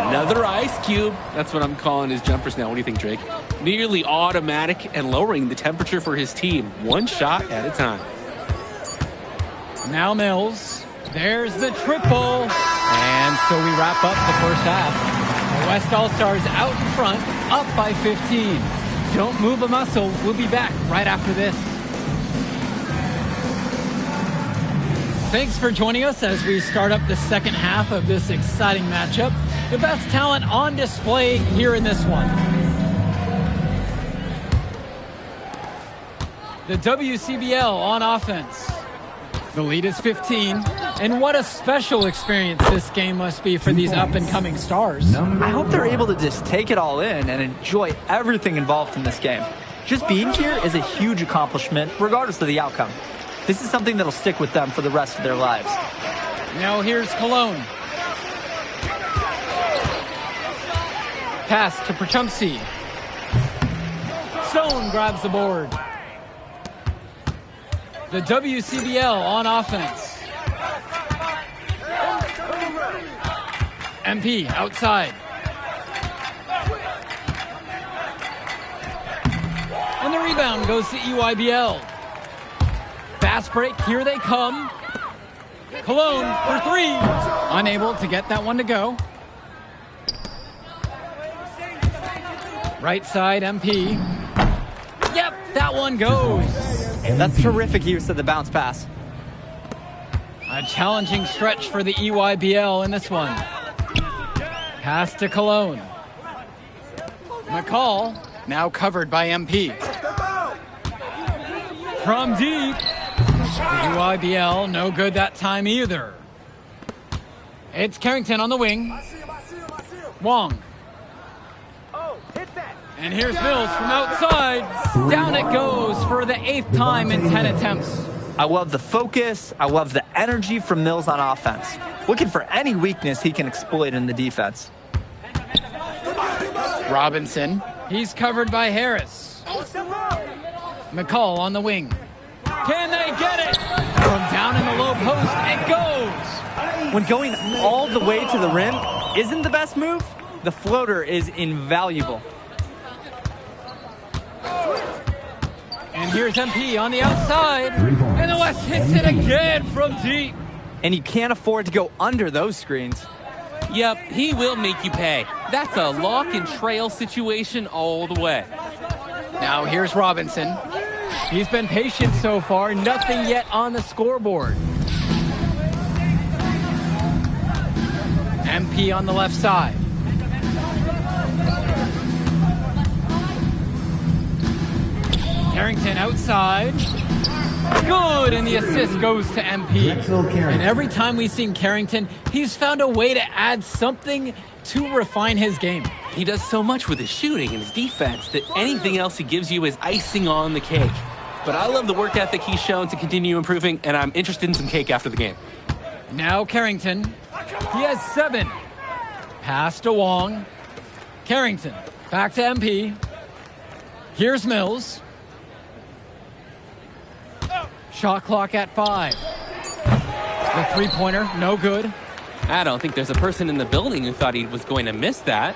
Speaker 5: Another ice cube. That's what I'm calling his jumpers now. What do you think, Drake? Nearly automatic and lowering the temperature for his team. One shot at a time.
Speaker 3: Now Mills. There's the triple. And so we wrap up the first half. The West All-Stars out in front, up by 15. Don't move a muscle. We'll be back right after this. Thanks for joining us as we start up the second half of this exciting matchup. The best talent on display here in this one. The WCBL on offense. The lead is 15, and what a special experience this game must be for these up-and-coming stars.
Speaker 4: I hope they're able to just take it all in and enjoy everything involved in this game. Just being here is a huge accomplishment, regardless of the outcome. This is something that'll stick with them for the rest of their lives.
Speaker 3: Now here's Cologne. Pass to Perchumsey. Stone grabs the board. The WCBL on offense. MP outside. And the rebound goes to EYBL. Fast break, here they come. Cologne for three. Unable to get that one to go. Right side, MP. Yep, that one goes.
Speaker 4: That's terrific use of the bounce pass.
Speaker 3: A challenging stretch for the EYBL in this one. Pass to Cologne. McCall, now covered by MP. From deep. The EYBL, no good that time either. It's Carrington on the wing. Wong. And here's Mills from outside. Down it goes for the 8th time in 10 attempts.
Speaker 4: I love the focus. I love the energy from Mills on offense. Looking for any weakness he can exploit in the defense.
Speaker 3: Robinson. He's covered by Harris. McCall on the wing. Can they get it? From down in the low post, it goes.
Speaker 4: When going all the way to the rim isn't the best move, the floater is invaluable.
Speaker 3: And here's MP on the outside. And the West hits it again from deep.
Speaker 4: And you can't afford to go under those screens.
Speaker 5: Yep, he will make you pay. That's a lock and trail situation all the way.
Speaker 3: Now here's Robinson. He's been patient so far, nothing yet on the scoreboard. MP on the left side. Carrington outside. Good, and the assist goes to MP. And every time we've seen Carrington, he's found a way to add something to refine his game.
Speaker 5: He does so much with his shooting and his defense that anything else he gives you is icing on the cake. But I love the work ethic he's shown to continue improving, and I'm interested in some cake after the game.
Speaker 3: Now Carrington. He has 7. Pass to Wong. Carrington. Back to MP. Here's Mills. Shot clock at 5. The three-pointer, no good.
Speaker 5: I don't think there's a person in the building who thought he was going to miss that.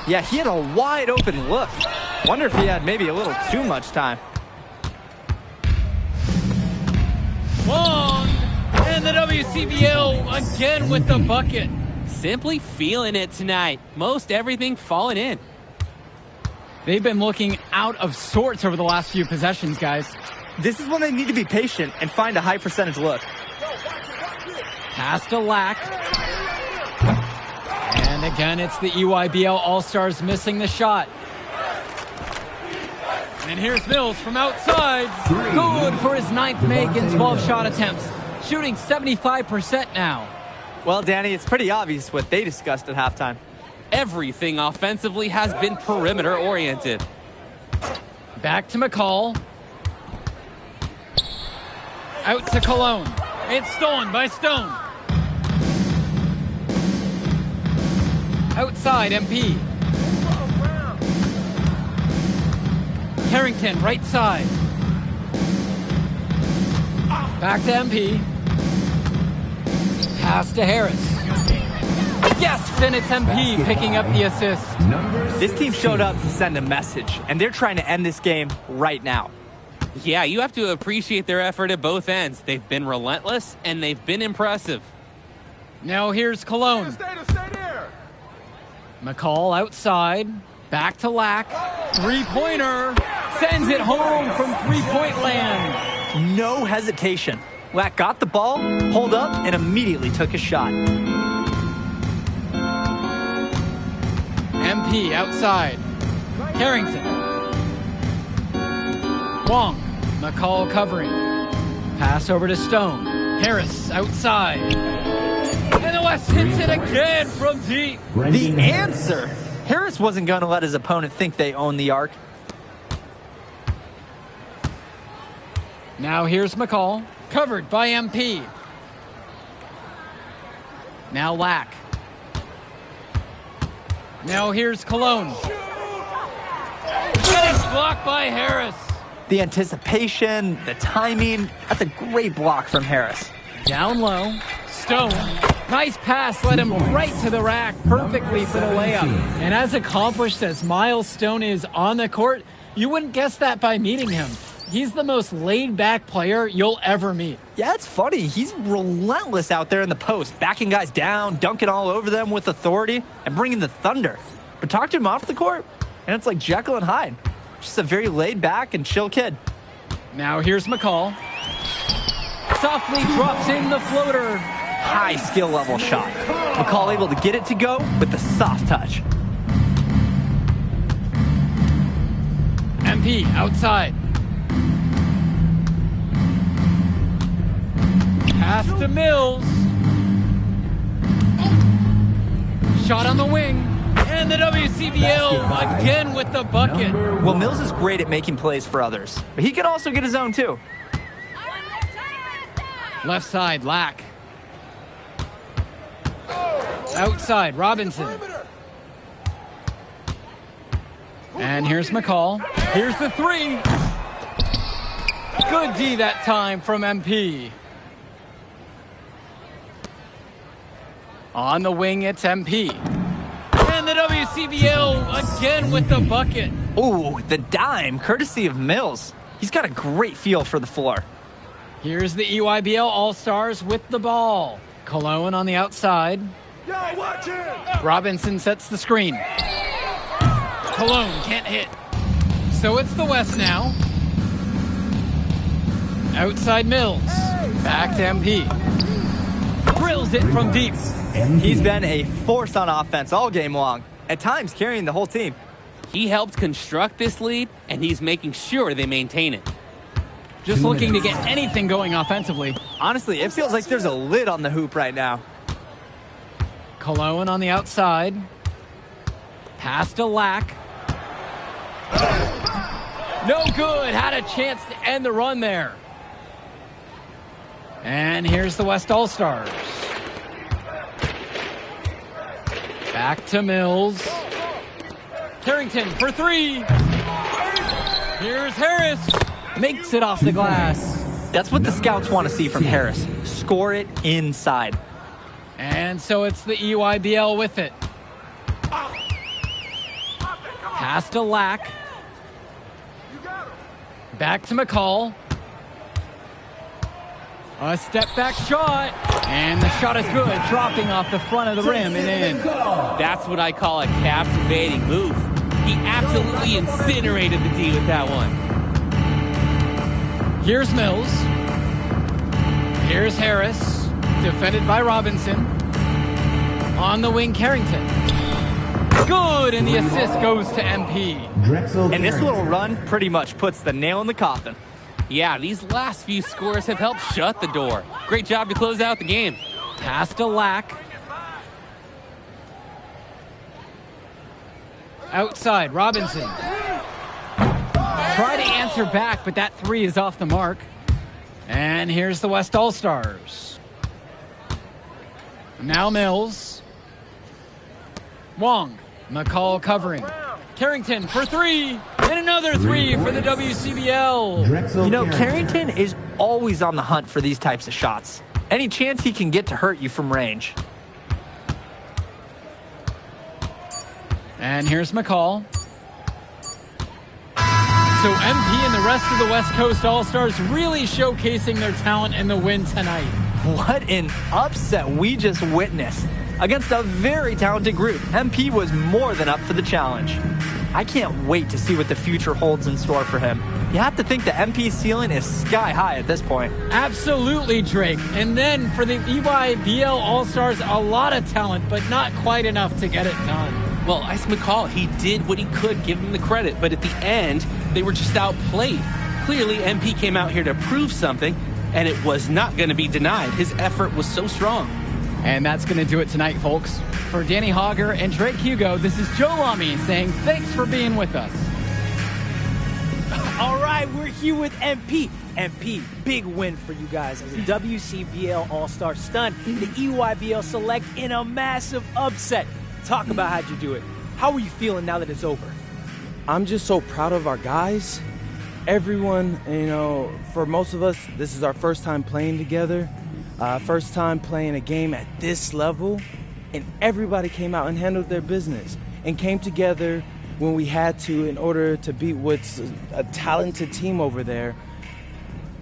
Speaker 4: Yeah, he had a wide open look. Wonder if he had maybe a little too much time.
Speaker 3: Wong! And the WCBL again with the bucket.
Speaker 7: Simply feeling it tonight. Most everything falling in.
Speaker 3: They've been looking out of sorts over the last few possessions, guys.
Speaker 4: This is when they need to be patient and find a high percentage look.
Speaker 3: Pass to Lack. And again, it's the EYBL All-Stars missing the shot. And here's Mills from outside. Good for his 9th make in 12 shot attempts. Shooting 75% now.
Speaker 4: Well, Danny, it's pretty obvious what they discussed at halftime.
Speaker 7: Everything offensively has been perimeter oriented.
Speaker 3: Back to McCall. Out to Cologne. It's stolen by Stone. Outside, MP. Carrington, right side. Back to MP. Pass to Harris. Yes, and it's MP picking up the assist.
Speaker 4: This team showed up to send a message, and they're trying to end this game right now.
Speaker 7: Yeah, you have to appreciate their effort at both ends. They've been relentless, and they've been impressive.
Speaker 3: Now here's Cologne. McCall outside. Back to Lack. Three-pointer. Sends it home from three-point land.
Speaker 4: No hesitation. Lack got the ball, pulled up, and immediately took a shot.
Speaker 3: MP outside. Carrington. Wong. McCall covering. Pass over to Stone. Harris outside. And the West hits it again from deep.
Speaker 4: The answer. Harris wasn't going to let his opponent think they own the arc.
Speaker 3: Now here's McCall. Covered by MP. Now Lack. Now here's Cologne. And it's blocked by Harris.
Speaker 4: The anticipation, the timing, that's a great block from Harris.
Speaker 3: Down low. Stone. Nice pass, led him right to the rack perfectly for the layup. And as accomplished as Miles Stone is on the court, you wouldn't guess that by meeting him. He's the most laid-back player you'll ever meet.
Speaker 4: Yeah, it's funny. He's relentless out there in the post, backing guys down, dunking all over them with authority, and bringing the thunder. But talk to him off the court, and it's like Jekyll and Hyde. Just a very laid-back and chill kid.
Speaker 3: Now here's McCall. Softly drops in the floater.
Speaker 4: High skill level shot. McCall able to get it to go with the soft touch.
Speaker 3: MP outside. Pass to Mills. Shot on the wing. And the WCBL again with the bucket.
Speaker 4: Well, Mills is great at making plays for others, but he can also get his own too.
Speaker 3: Left side, Lack. Outside, Robinson. And here's McCall. Here's the three. Good D that time from MP. On the wing, it's MP. And the WCBL again with the bucket.
Speaker 4: Ooh, the dime, courtesy of Mills. He's got a great feel for the floor.
Speaker 3: Here's the EYBL All-Stars with the ball. Cologne on the outside.
Speaker 6: Yo, watch it!
Speaker 3: Robinson sets the screen. Cologne can't hit. So it's the West now. Outside Mills. Back to MP. Drills it from deep.
Speaker 4: He's been a force on offense all game long, at times carrying the whole team.
Speaker 7: He helped construct this lead, and he's making sure they maintain it.
Speaker 3: Just looking to get anything going offensively.
Speaker 4: Honestly, it feels like there's a lid on the hoop right now.
Speaker 3: Cologne on the outside. Pass to Lack. No good. Had a chance to end the run there. And here's the West All-Stars. Back to Mills. Carrington for three. Here's Harris. Makes it off the glass.
Speaker 4: That's what the scouts want to see from Harris. Score it inside.
Speaker 3: And so it's the EYBL with it. Pass to Lack. Back to McCall. A step-back shot. And the shot is good, dropping off the front of the rim and in.
Speaker 7: That's what I call a captivating move. He absolutely incinerated the D with that one.
Speaker 3: Here's Mills. Here's Harris. Defended by Robinson. On the wing, Carrington. Good, and the assist goes to MP.
Speaker 4: And this little run pretty much puts the nail in the coffin.
Speaker 7: Yeah, these last few scores have helped shut the door. Great job to close out the game.
Speaker 3: Pass to Lack. Outside, Robinson. Try to answer back, but that three is off the mark. And here's the West All-Stars. Now Mills. Wong. McCall covering. Carrington for three. And another three for the WCBL.
Speaker 4: You know, Carrington is always on the hunt for these types of shots. Any chance he can get to hurt you from range.
Speaker 3: And here's McCall. So MP and the rest of the West Coast All-Stars really showcasing their talent in the win tonight.
Speaker 4: What an upset we just witnessed. Against a very talented group, MP was more than up for the challenge. I can't wait to see what the future holds in store for him. You have to think the MP ceiling is sky high at this point.
Speaker 3: Absolutely, Drake. And then for the EYBL All-Stars, a lot of talent, but not quite enough to get it done.
Speaker 5: Well, Ice McCall, he did what he could, give him the credit, but at the end, they were just outplayed. Clearly, MP came out here to prove something, and it was not going to be denied. His effort was so strong.
Speaker 3: And that's going to do it tonight, folks. For Danny Hogger and Drake Hugo, this is Joe Lamy saying thanks for being with us.
Speaker 13: All right, we're here with MP. MP, big win for you guys as a WCBL All-Star stun. The EYBL Select in a massive upset. Talk about how'd you do it. How are you feeling now that it's over?
Speaker 1: I'm just so proud of our guys. Everyone, you know, for most of us, this is our first time playing together. First time playing a game at this level. And everybody came out and handled their business and came together when we had to in order to beat what's a talented team over there.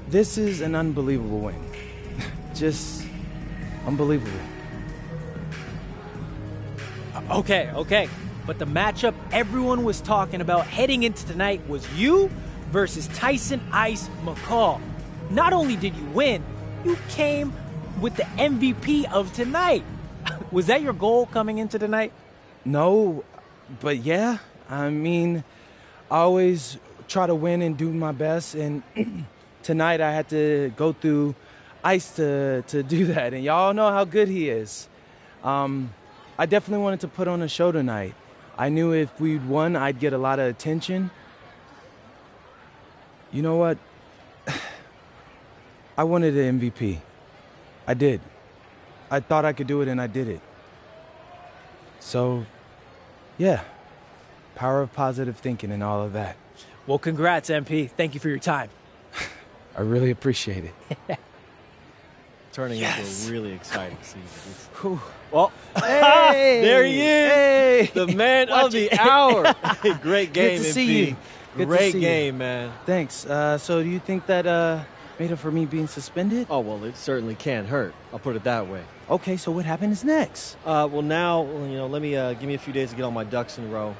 Speaker 1: This is an unbelievable win. Just unbelievable.
Speaker 13: Okay. But the matchup everyone was talking about heading into tonight was you versus Tyson Ice McCall. Not only did you win, you came with the MVP of tonight. Was that your goal coming into tonight?
Speaker 1: No, but yeah. I mean, I always try to win and do my best, and tonight I had to go through Ice to do that, and y'all know how good he is. I definitely wanted to put on a show tonight. I knew if we'd won, I'd get a lot of attention. You know what? I wanted an MVP. I did. I thought I could do it, and I did it. So, yeah. Power of positive thinking and all of that.
Speaker 13: Well, congrats, MP. Thank you for your time.
Speaker 1: I really appreciate it.
Speaker 8: Turning into a really exciting season.
Speaker 13: Well,
Speaker 8: hey, there he is,
Speaker 1: hey,
Speaker 8: the man of the hour. Great game,
Speaker 1: Good to
Speaker 8: MP.
Speaker 1: see you. Good
Speaker 8: Great
Speaker 1: to see
Speaker 8: game,
Speaker 1: you.
Speaker 8: man.
Speaker 1: Thanks. So do you think that made up for me being suspended?
Speaker 8: Oh, well, it certainly can't hurt. I'll put it that way.
Speaker 1: Okay, so what happens next?
Speaker 8: Well, now, let me give me a few days to get all my ducks in a row.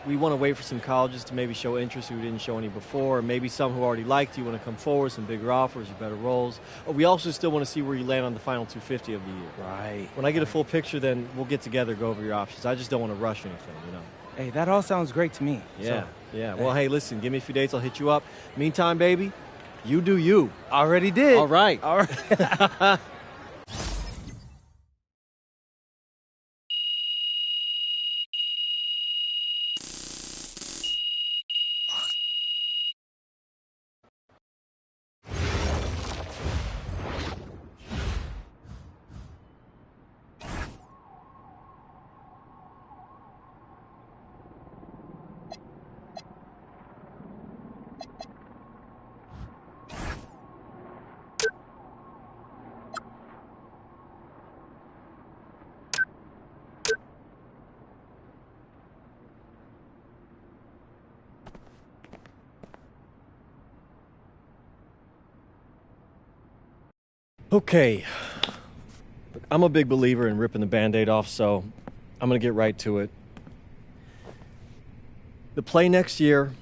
Speaker 8: We want to wait for some colleges to maybe show interest who didn't show any before, or maybe some who already liked you want to come forward, some bigger offers or better roles. We also still want to see where you land on the final 250 of the year.
Speaker 1: Right.
Speaker 8: When I get a full picture, then we'll get together, go over your options. I just don't want to rush anything, you know.
Speaker 1: Hey, that all sounds great to me.
Speaker 8: Yeah, yeah. Well, hey, listen, give me a few dates, I'll hit you up. Meantime, baby, you do you.
Speaker 1: Already did.
Speaker 8: All right.
Speaker 1: All right.
Speaker 8: Okay. I'm a big believer in ripping the Band-Aid off, so I'm going to get right to it. The play next year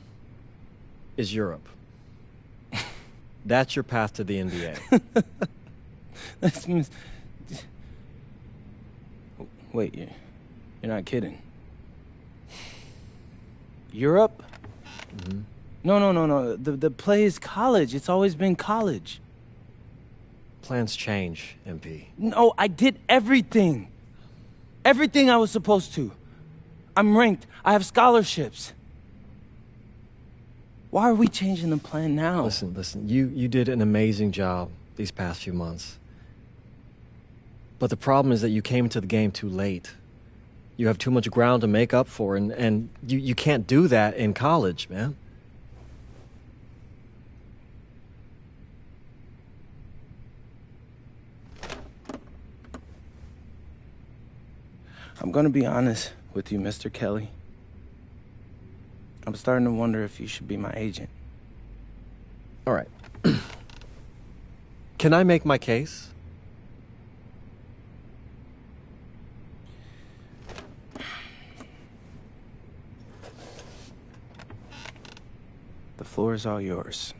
Speaker 8: is Europe. That's your path to the NBA.
Speaker 1: Wait, you're not kidding. Europe?
Speaker 8: Mm-hmm.
Speaker 1: No. The play is college. It's always been college.
Speaker 8: Plans change, MP.
Speaker 1: No, I did everything. Everything I was supposed to. I'm ranked. I have scholarships. Why are we changing the plan now?
Speaker 8: Listen. You did an amazing job these past few months. But the problem is that you came into the game too late. You have too much ground to make up for, and you can't do that in college, man.
Speaker 1: I'm gonna be honest with you, Mr. Kelly. I'm starting to wonder if you should be my agent.
Speaker 8: All right. Can I make my case?
Speaker 1: The floor is all yours.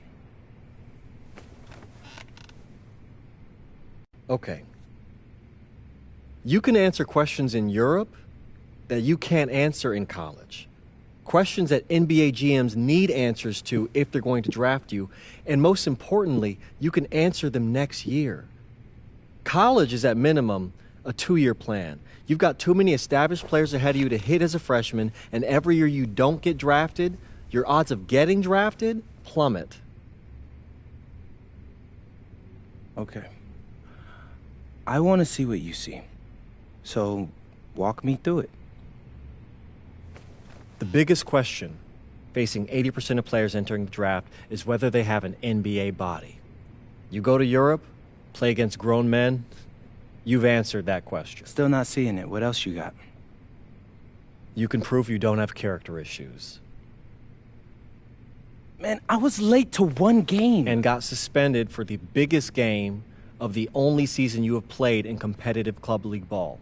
Speaker 8: Okay. You can answer questions in Europe that you can't answer in college. Questions that NBA GMs need answers to if they're going to draft you. And most importantly, you can answer them next year. College is at minimum a 2-year plan. You've got too many established players ahead of you to hit as a freshman, and every year you don't get drafted, your odds of getting drafted plummet.
Speaker 1: Okay. I want to see what you see. So, walk me through it.
Speaker 8: The biggest question facing 80% of players entering the draft is whether they have an NBA body. You go to Europe, play against grown men, you've answered that question.
Speaker 1: Still not seeing it. What else you got?
Speaker 8: You can prove you don't have character issues.
Speaker 1: Man, I was late to one game.
Speaker 8: And got suspended for the biggest game of the only season you have played in competitive club league ball.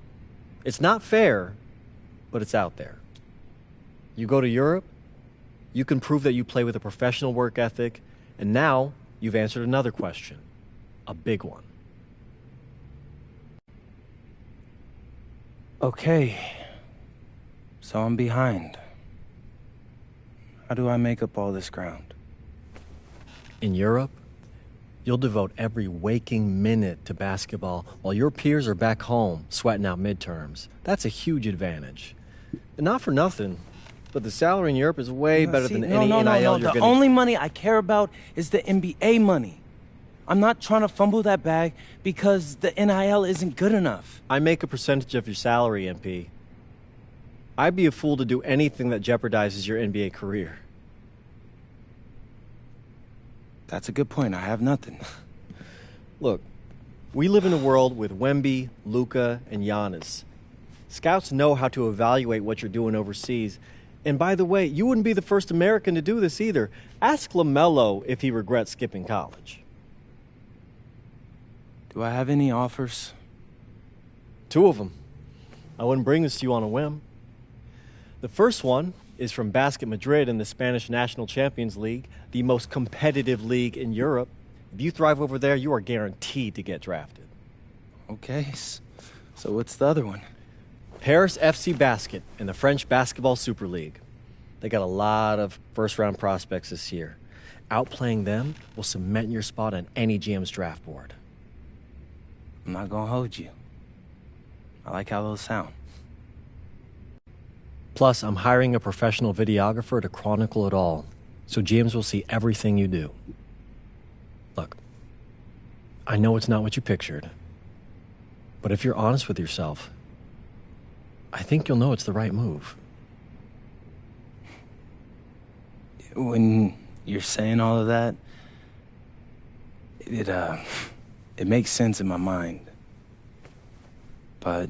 Speaker 8: It's not fair, but it's out there. You go to Europe, you can prove that you play with a professional work ethic, and now you've answered another question, a big one.
Speaker 1: Okay, so I'm behind. How do I make up all this ground?
Speaker 8: In Europe, you'll devote every waking minute to basketball while your peers are back home sweating out midterms. That's a huge advantage. And not for nothing, but the salary in Europe is way better than any NIL you're
Speaker 1: The
Speaker 8: gonna...
Speaker 1: only money I care about is the NBA money. I'm not trying to fumble that bag because the NIL isn't good enough.
Speaker 8: I make a percentage of your salary, MP. I'd be a fool to do anything that jeopardizes your NBA career.
Speaker 1: That's a good point. I have nothing.
Speaker 8: Look, we live in a world with Wemby, Luka, and Giannis. Scouts know how to evaluate what you're doing overseas. And by the way, you wouldn't be the first American to do this either. Ask LaMelo if he regrets skipping college.
Speaker 1: Do I have any offers?
Speaker 8: 2 of them. I wouldn't bring this to you on a whim. The first one is from Basket Madrid in the Spanish National Champions League, the most competitive league in Europe. If you thrive over there, you are guaranteed to get drafted.
Speaker 1: Okay, so what's the other one?
Speaker 8: Paris FC Basket in the French Basketball Super League. They got a lot of first-round prospects this year. Outplaying them will cement your spot on any GM's draft board.
Speaker 1: I'm not gonna hold you. I like how those sound.
Speaker 8: Plus, I'm hiring a professional videographer to chronicle it all, so GMs will see everything you do. Look, I know it's not what you pictured, but if you're honest with yourself, I think you'll know it's the right move.
Speaker 1: When you're saying all of that, it makes sense in my mind. But,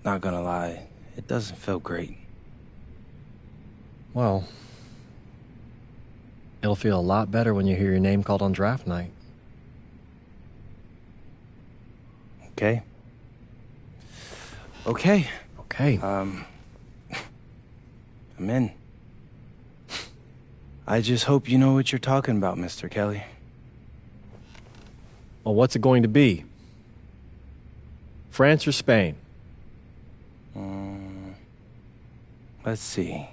Speaker 1: not gonna lie, it doesn't feel great.
Speaker 8: Well, it'll feel a lot better when you hear your name called on draft night.
Speaker 1: Okay. Okay.
Speaker 8: Okay.
Speaker 1: I'm in. I just hope you know what you're talking about, Mr. Kelly.
Speaker 8: Well, what's it going to be? France or Spain?
Speaker 1: Let's see.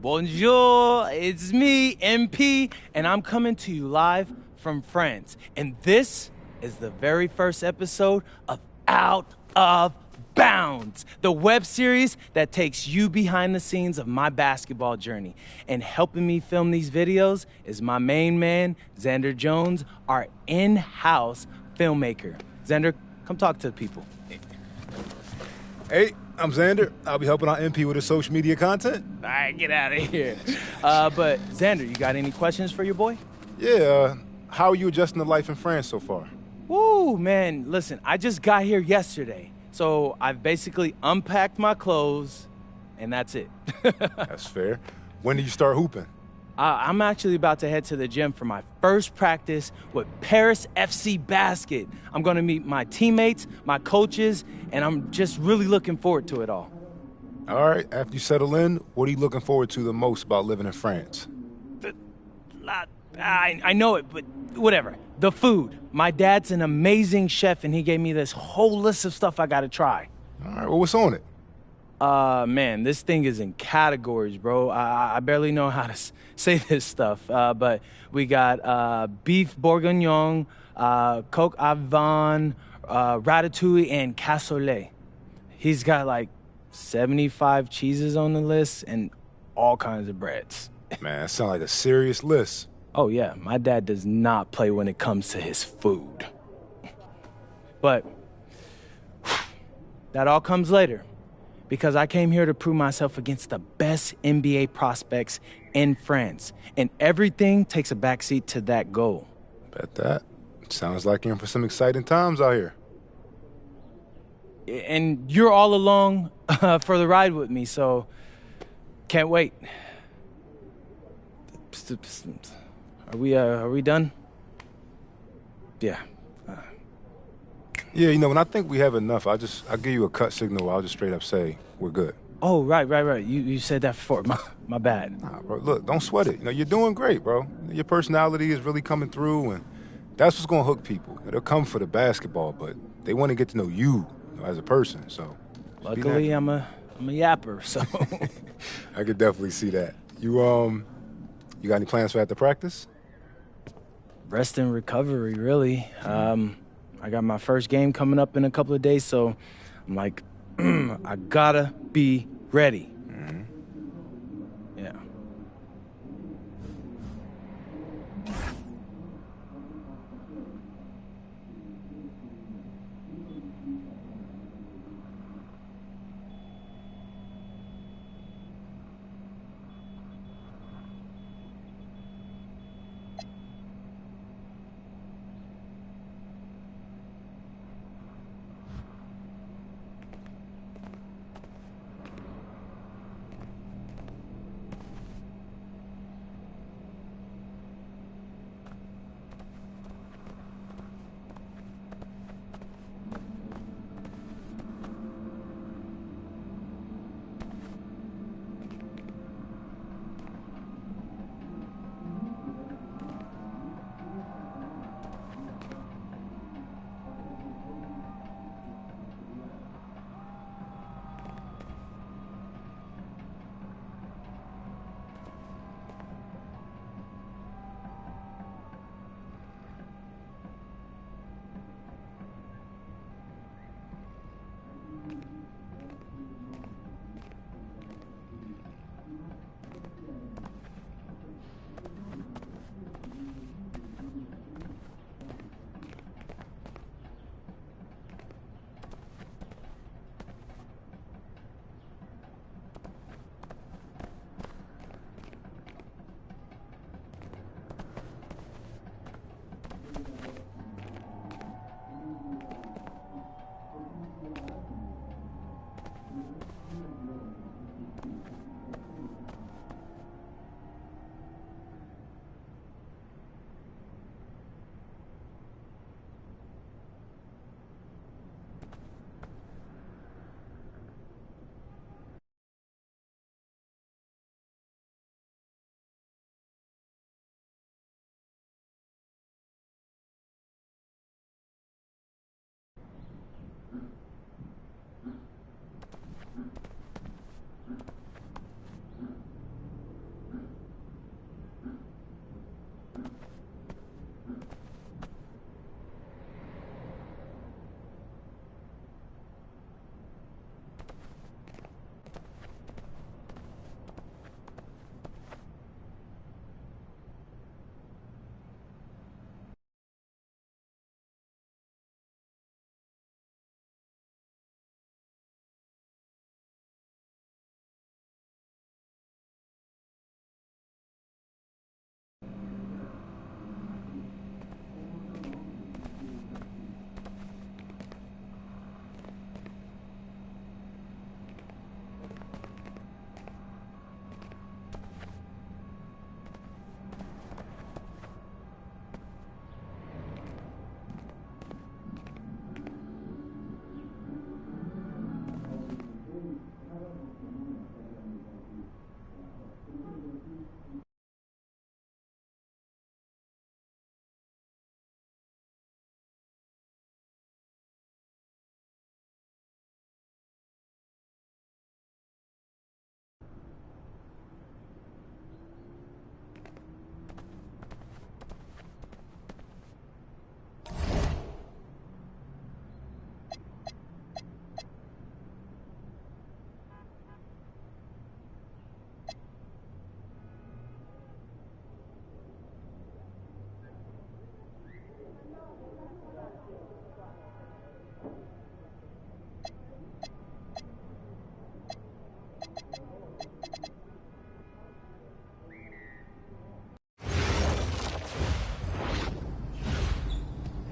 Speaker 1: Bonjour, it's me, MP, and I'm coming to you live from France. And this is the very first episode of Out of Bounds, the web series that takes you behind the scenes of my basketball journey. And helping me film these videos is my main man, Xander Jones, our in-house filmmaker. Xander, come talk to the people.
Speaker 14: Hey, I'm Xander. I'll be helping out MP with his social media content.
Speaker 1: All right, get out of here. But Xander, you got any questions for your boy?
Speaker 14: Yeah, how are you adjusting to life in France so far?
Speaker 1: Woo, man, listen, I just got here yesterday. So I've basically unpacked my clothes, and that's it.
Speaker 14: That's fair. When did you start hooping?
Speaker 1: I'm actually about to head to the gym for my first practice with Paris FC Basket. I'm going to meet my teammates, my coaches, and I'm just really looking forward to it all.
Speaker 14: All right, after you settle in, what are you looking forward to the most about living in France?
Speaker 1: I know it, but whatever. The food. My dad's an amazing chef, and he gave me this whole list of stuff I got to try.
Speaker 14: All right, well, what's on it?
Speaker 1: Man, this thing is in categories, bro. I barely know how to say this stuff, but we got beef bourguignon, coq au vin, ratatouille, and cassoulet. He's got like 75 cheeses on the list and all kinds of breads.
Speaker 14: Man, that sounds like a serious list.
Speaker 1: Oh, yeah, my dad does not play when it comes to his food. But that all comes later, because I came here to prove myself against the best NBA prospects in France, and everything takes a backseat to that goal.
Speaker 14: Bet that. Sounds like you're in for some exciting times out here.
Speaker 1: And you're all along for the ride with me, so can't wait. Are we done? Yeah.
Speaker 14: Yeah, you know, when I think we have enough, I'll give you a cut signal. I'll just straight up say we're good.
Speaker 1: Oh, right. You said that before. My bad.
Speaker 14: Nah, bro, look, don't sweat it. You know, you're doing great, bro. Your personality is really coming through, and that's what's gonna hook people. They'll come for the basketball, but they want to get to know you, as a person. So,
Speaker 1: luckily, I'm a yapper, so
Speaker 14: I could definitely see that. You got any plans for after practice?
Speaker 1: Rest and recovery, really. I got my first game coming up in a couple of days, so I'm like, I gotta be ready. Yeah.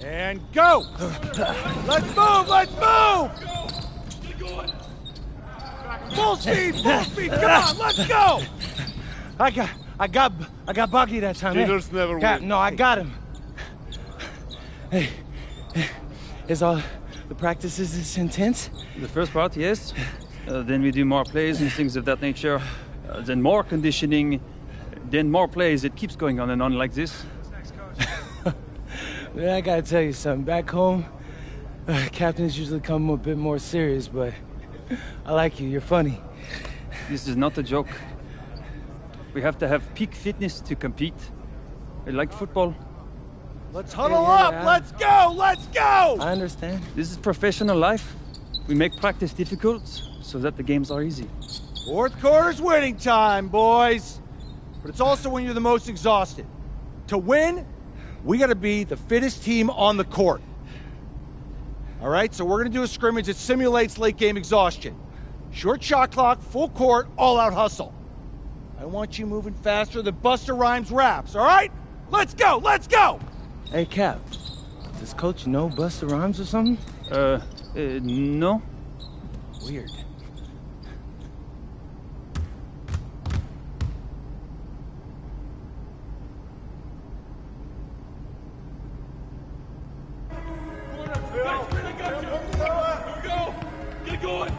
Speaker 15: And go! Let's move! Let's move! Full speed! Full speed! Come on, let's go!
Speaker 1: I
Speaker 15: I got Bucky that time.
Speaker 6: Cheaters never
Speaker 15: Cap,
Speaker 6: win.
Speaker 15: no, I got him. Hey, is all the practices this intense?
Speaker 16: The first part, yes. Then we do more plays and things of that nature. Then more conditioning. Then more plays. It keeps going on and on like this.
Speaker 15: Man, I gotta tell you something. Back home, captains usually come a bit more serious, but I like you. You're funny.
Speaker 16: This is not a joke. We have to have peak fitness to compete. Like football.
Speaker 15: Let's
Speaker 6: huddle up. Let's go. Let's go.
Speaker 15: I understand.
Speaker 16: This is professional life. We make practice difficult so that the games are easy.
Speaker 6: Fourth quarter's winning time, boys. But it's also when you're the most exhausted. To win, we got to be the fittest team on the court. All right, so we're going to do a scrimmage that simulates late game exhaustion. Short shot clock, full court, all-out hustle. I want you moving faster than Busta Rhymes raps, all right? Let's go, let's go!
Speaker 15: Hey, Cap, does Coach know Busta Rhymes or something?
Speaker 16: No.
Speaker 15: Weird.
Speaker 6: Get going!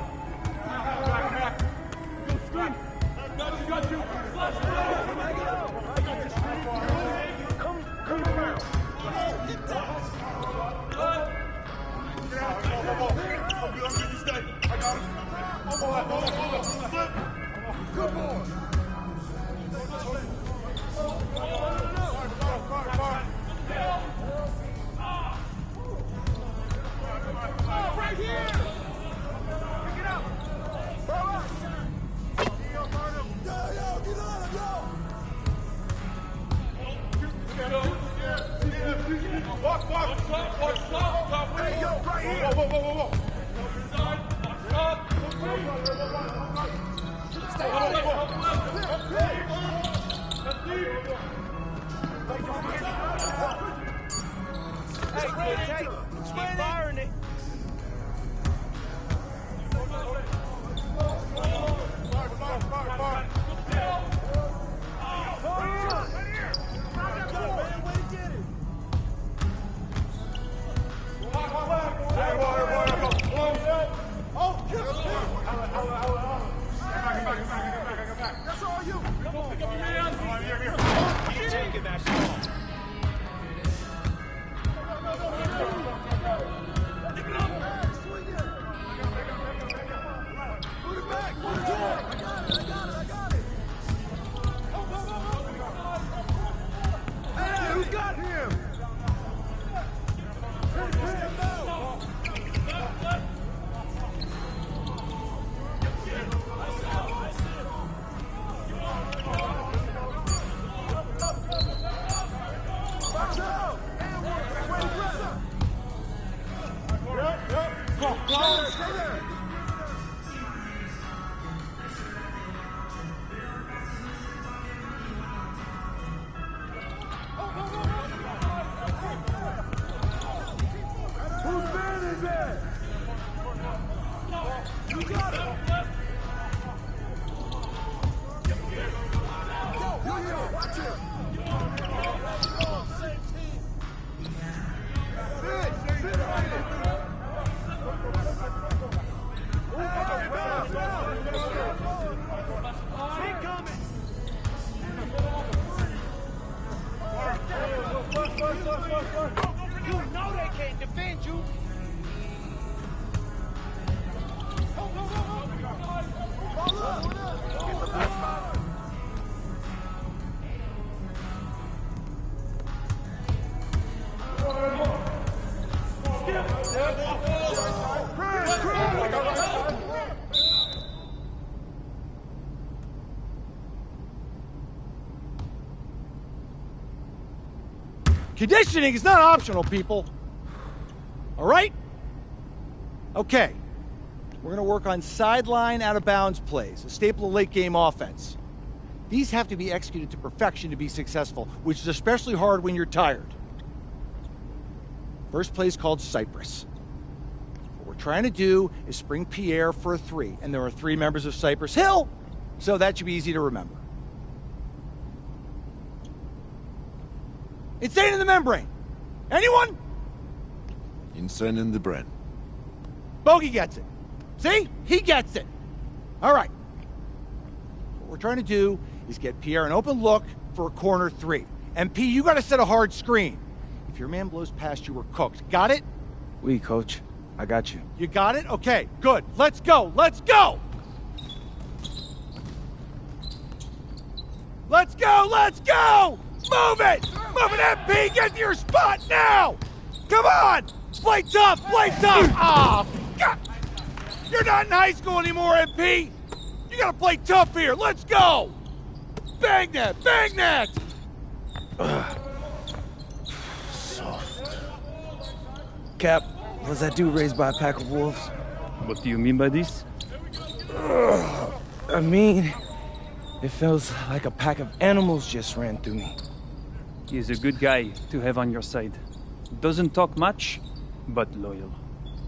Speaker 6: Good boy. Right here. Pick it up. Walk, walk. Hey, yo, right here. Whoa. Hey, keep firing it. That's all you. Come on, pick up your hands. Keep taking that ball. Put it back. Put it back. I got it. Hey, who got him? Whose man is that? You got it. Yo, watch it. Sit right here. You know they can't defend you. Conditioning is not optional, people. All right? Okay. We're going to work on sideline out-of-bounds plays, a staple of late-game offense. These have to be executed to perfection to be successful, which is especially hard when you're tired. First play is called Cypress. What we're trying to do is spring Pierre for a three, and there are three members of Cypress Hill, so that should be easy to remember. Insane in the membrane. Anyone?
Speaker 17: Insane in the brain.
Speaker 6: Bogey gets it. See? He gets it. All right. What we're trying to do is get Pierre an open look for a corner 3. MP, you got to set a hard screen. If your man blows past you, we're cooked. Got it?
Speaker 1: Oui, coach. I got you.
Speaker 6: You got it? Okay, good. Let's go. Let's go! Let's go! Let's go! Move it! Move it, MP! Get to your spot now! Come on! Play tough! Play tough! Oh, God! You're not in high school anymore, MP! You gotta play tough here! Let's go! Bang that! Bang that!
Speaker 1: Soft. Cap, was that dude raised by a pack of wolves?
Speaker 16: What do you mean by this?
Speaker 1: I mean, it feels like a pack of animals just ran through me.
Speaker 16: He's a good guy to have on your side. Doesn't talk much, but loyal.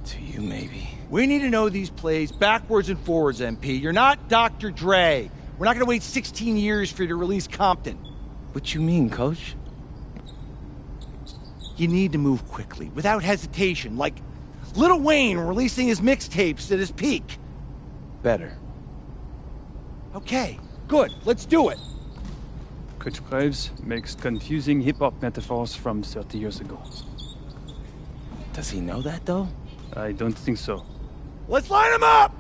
Speaker 1: To you, maybe.
Speaker 6: We need to know these plays backwards and forwards, MP. You're not Dr. Dre. We're not gonna wait 16 years for you to release Compton.
Speaker 1: What you mean, coach?
Speaker 6: You need to move quickly, without hesitation, like Lil Wayne releasing his mixtapes at his peak.
Speaker 1: Better.
Speaker 6: Okay, good. Let's do it.
Speaker 16: Coach Graves makes confusing hip-hop metaphors from 30 years ago.
Speaker 1: Does he know that, though?
Speaker 16: I don't think so.
Speaker 6: Let's line him up!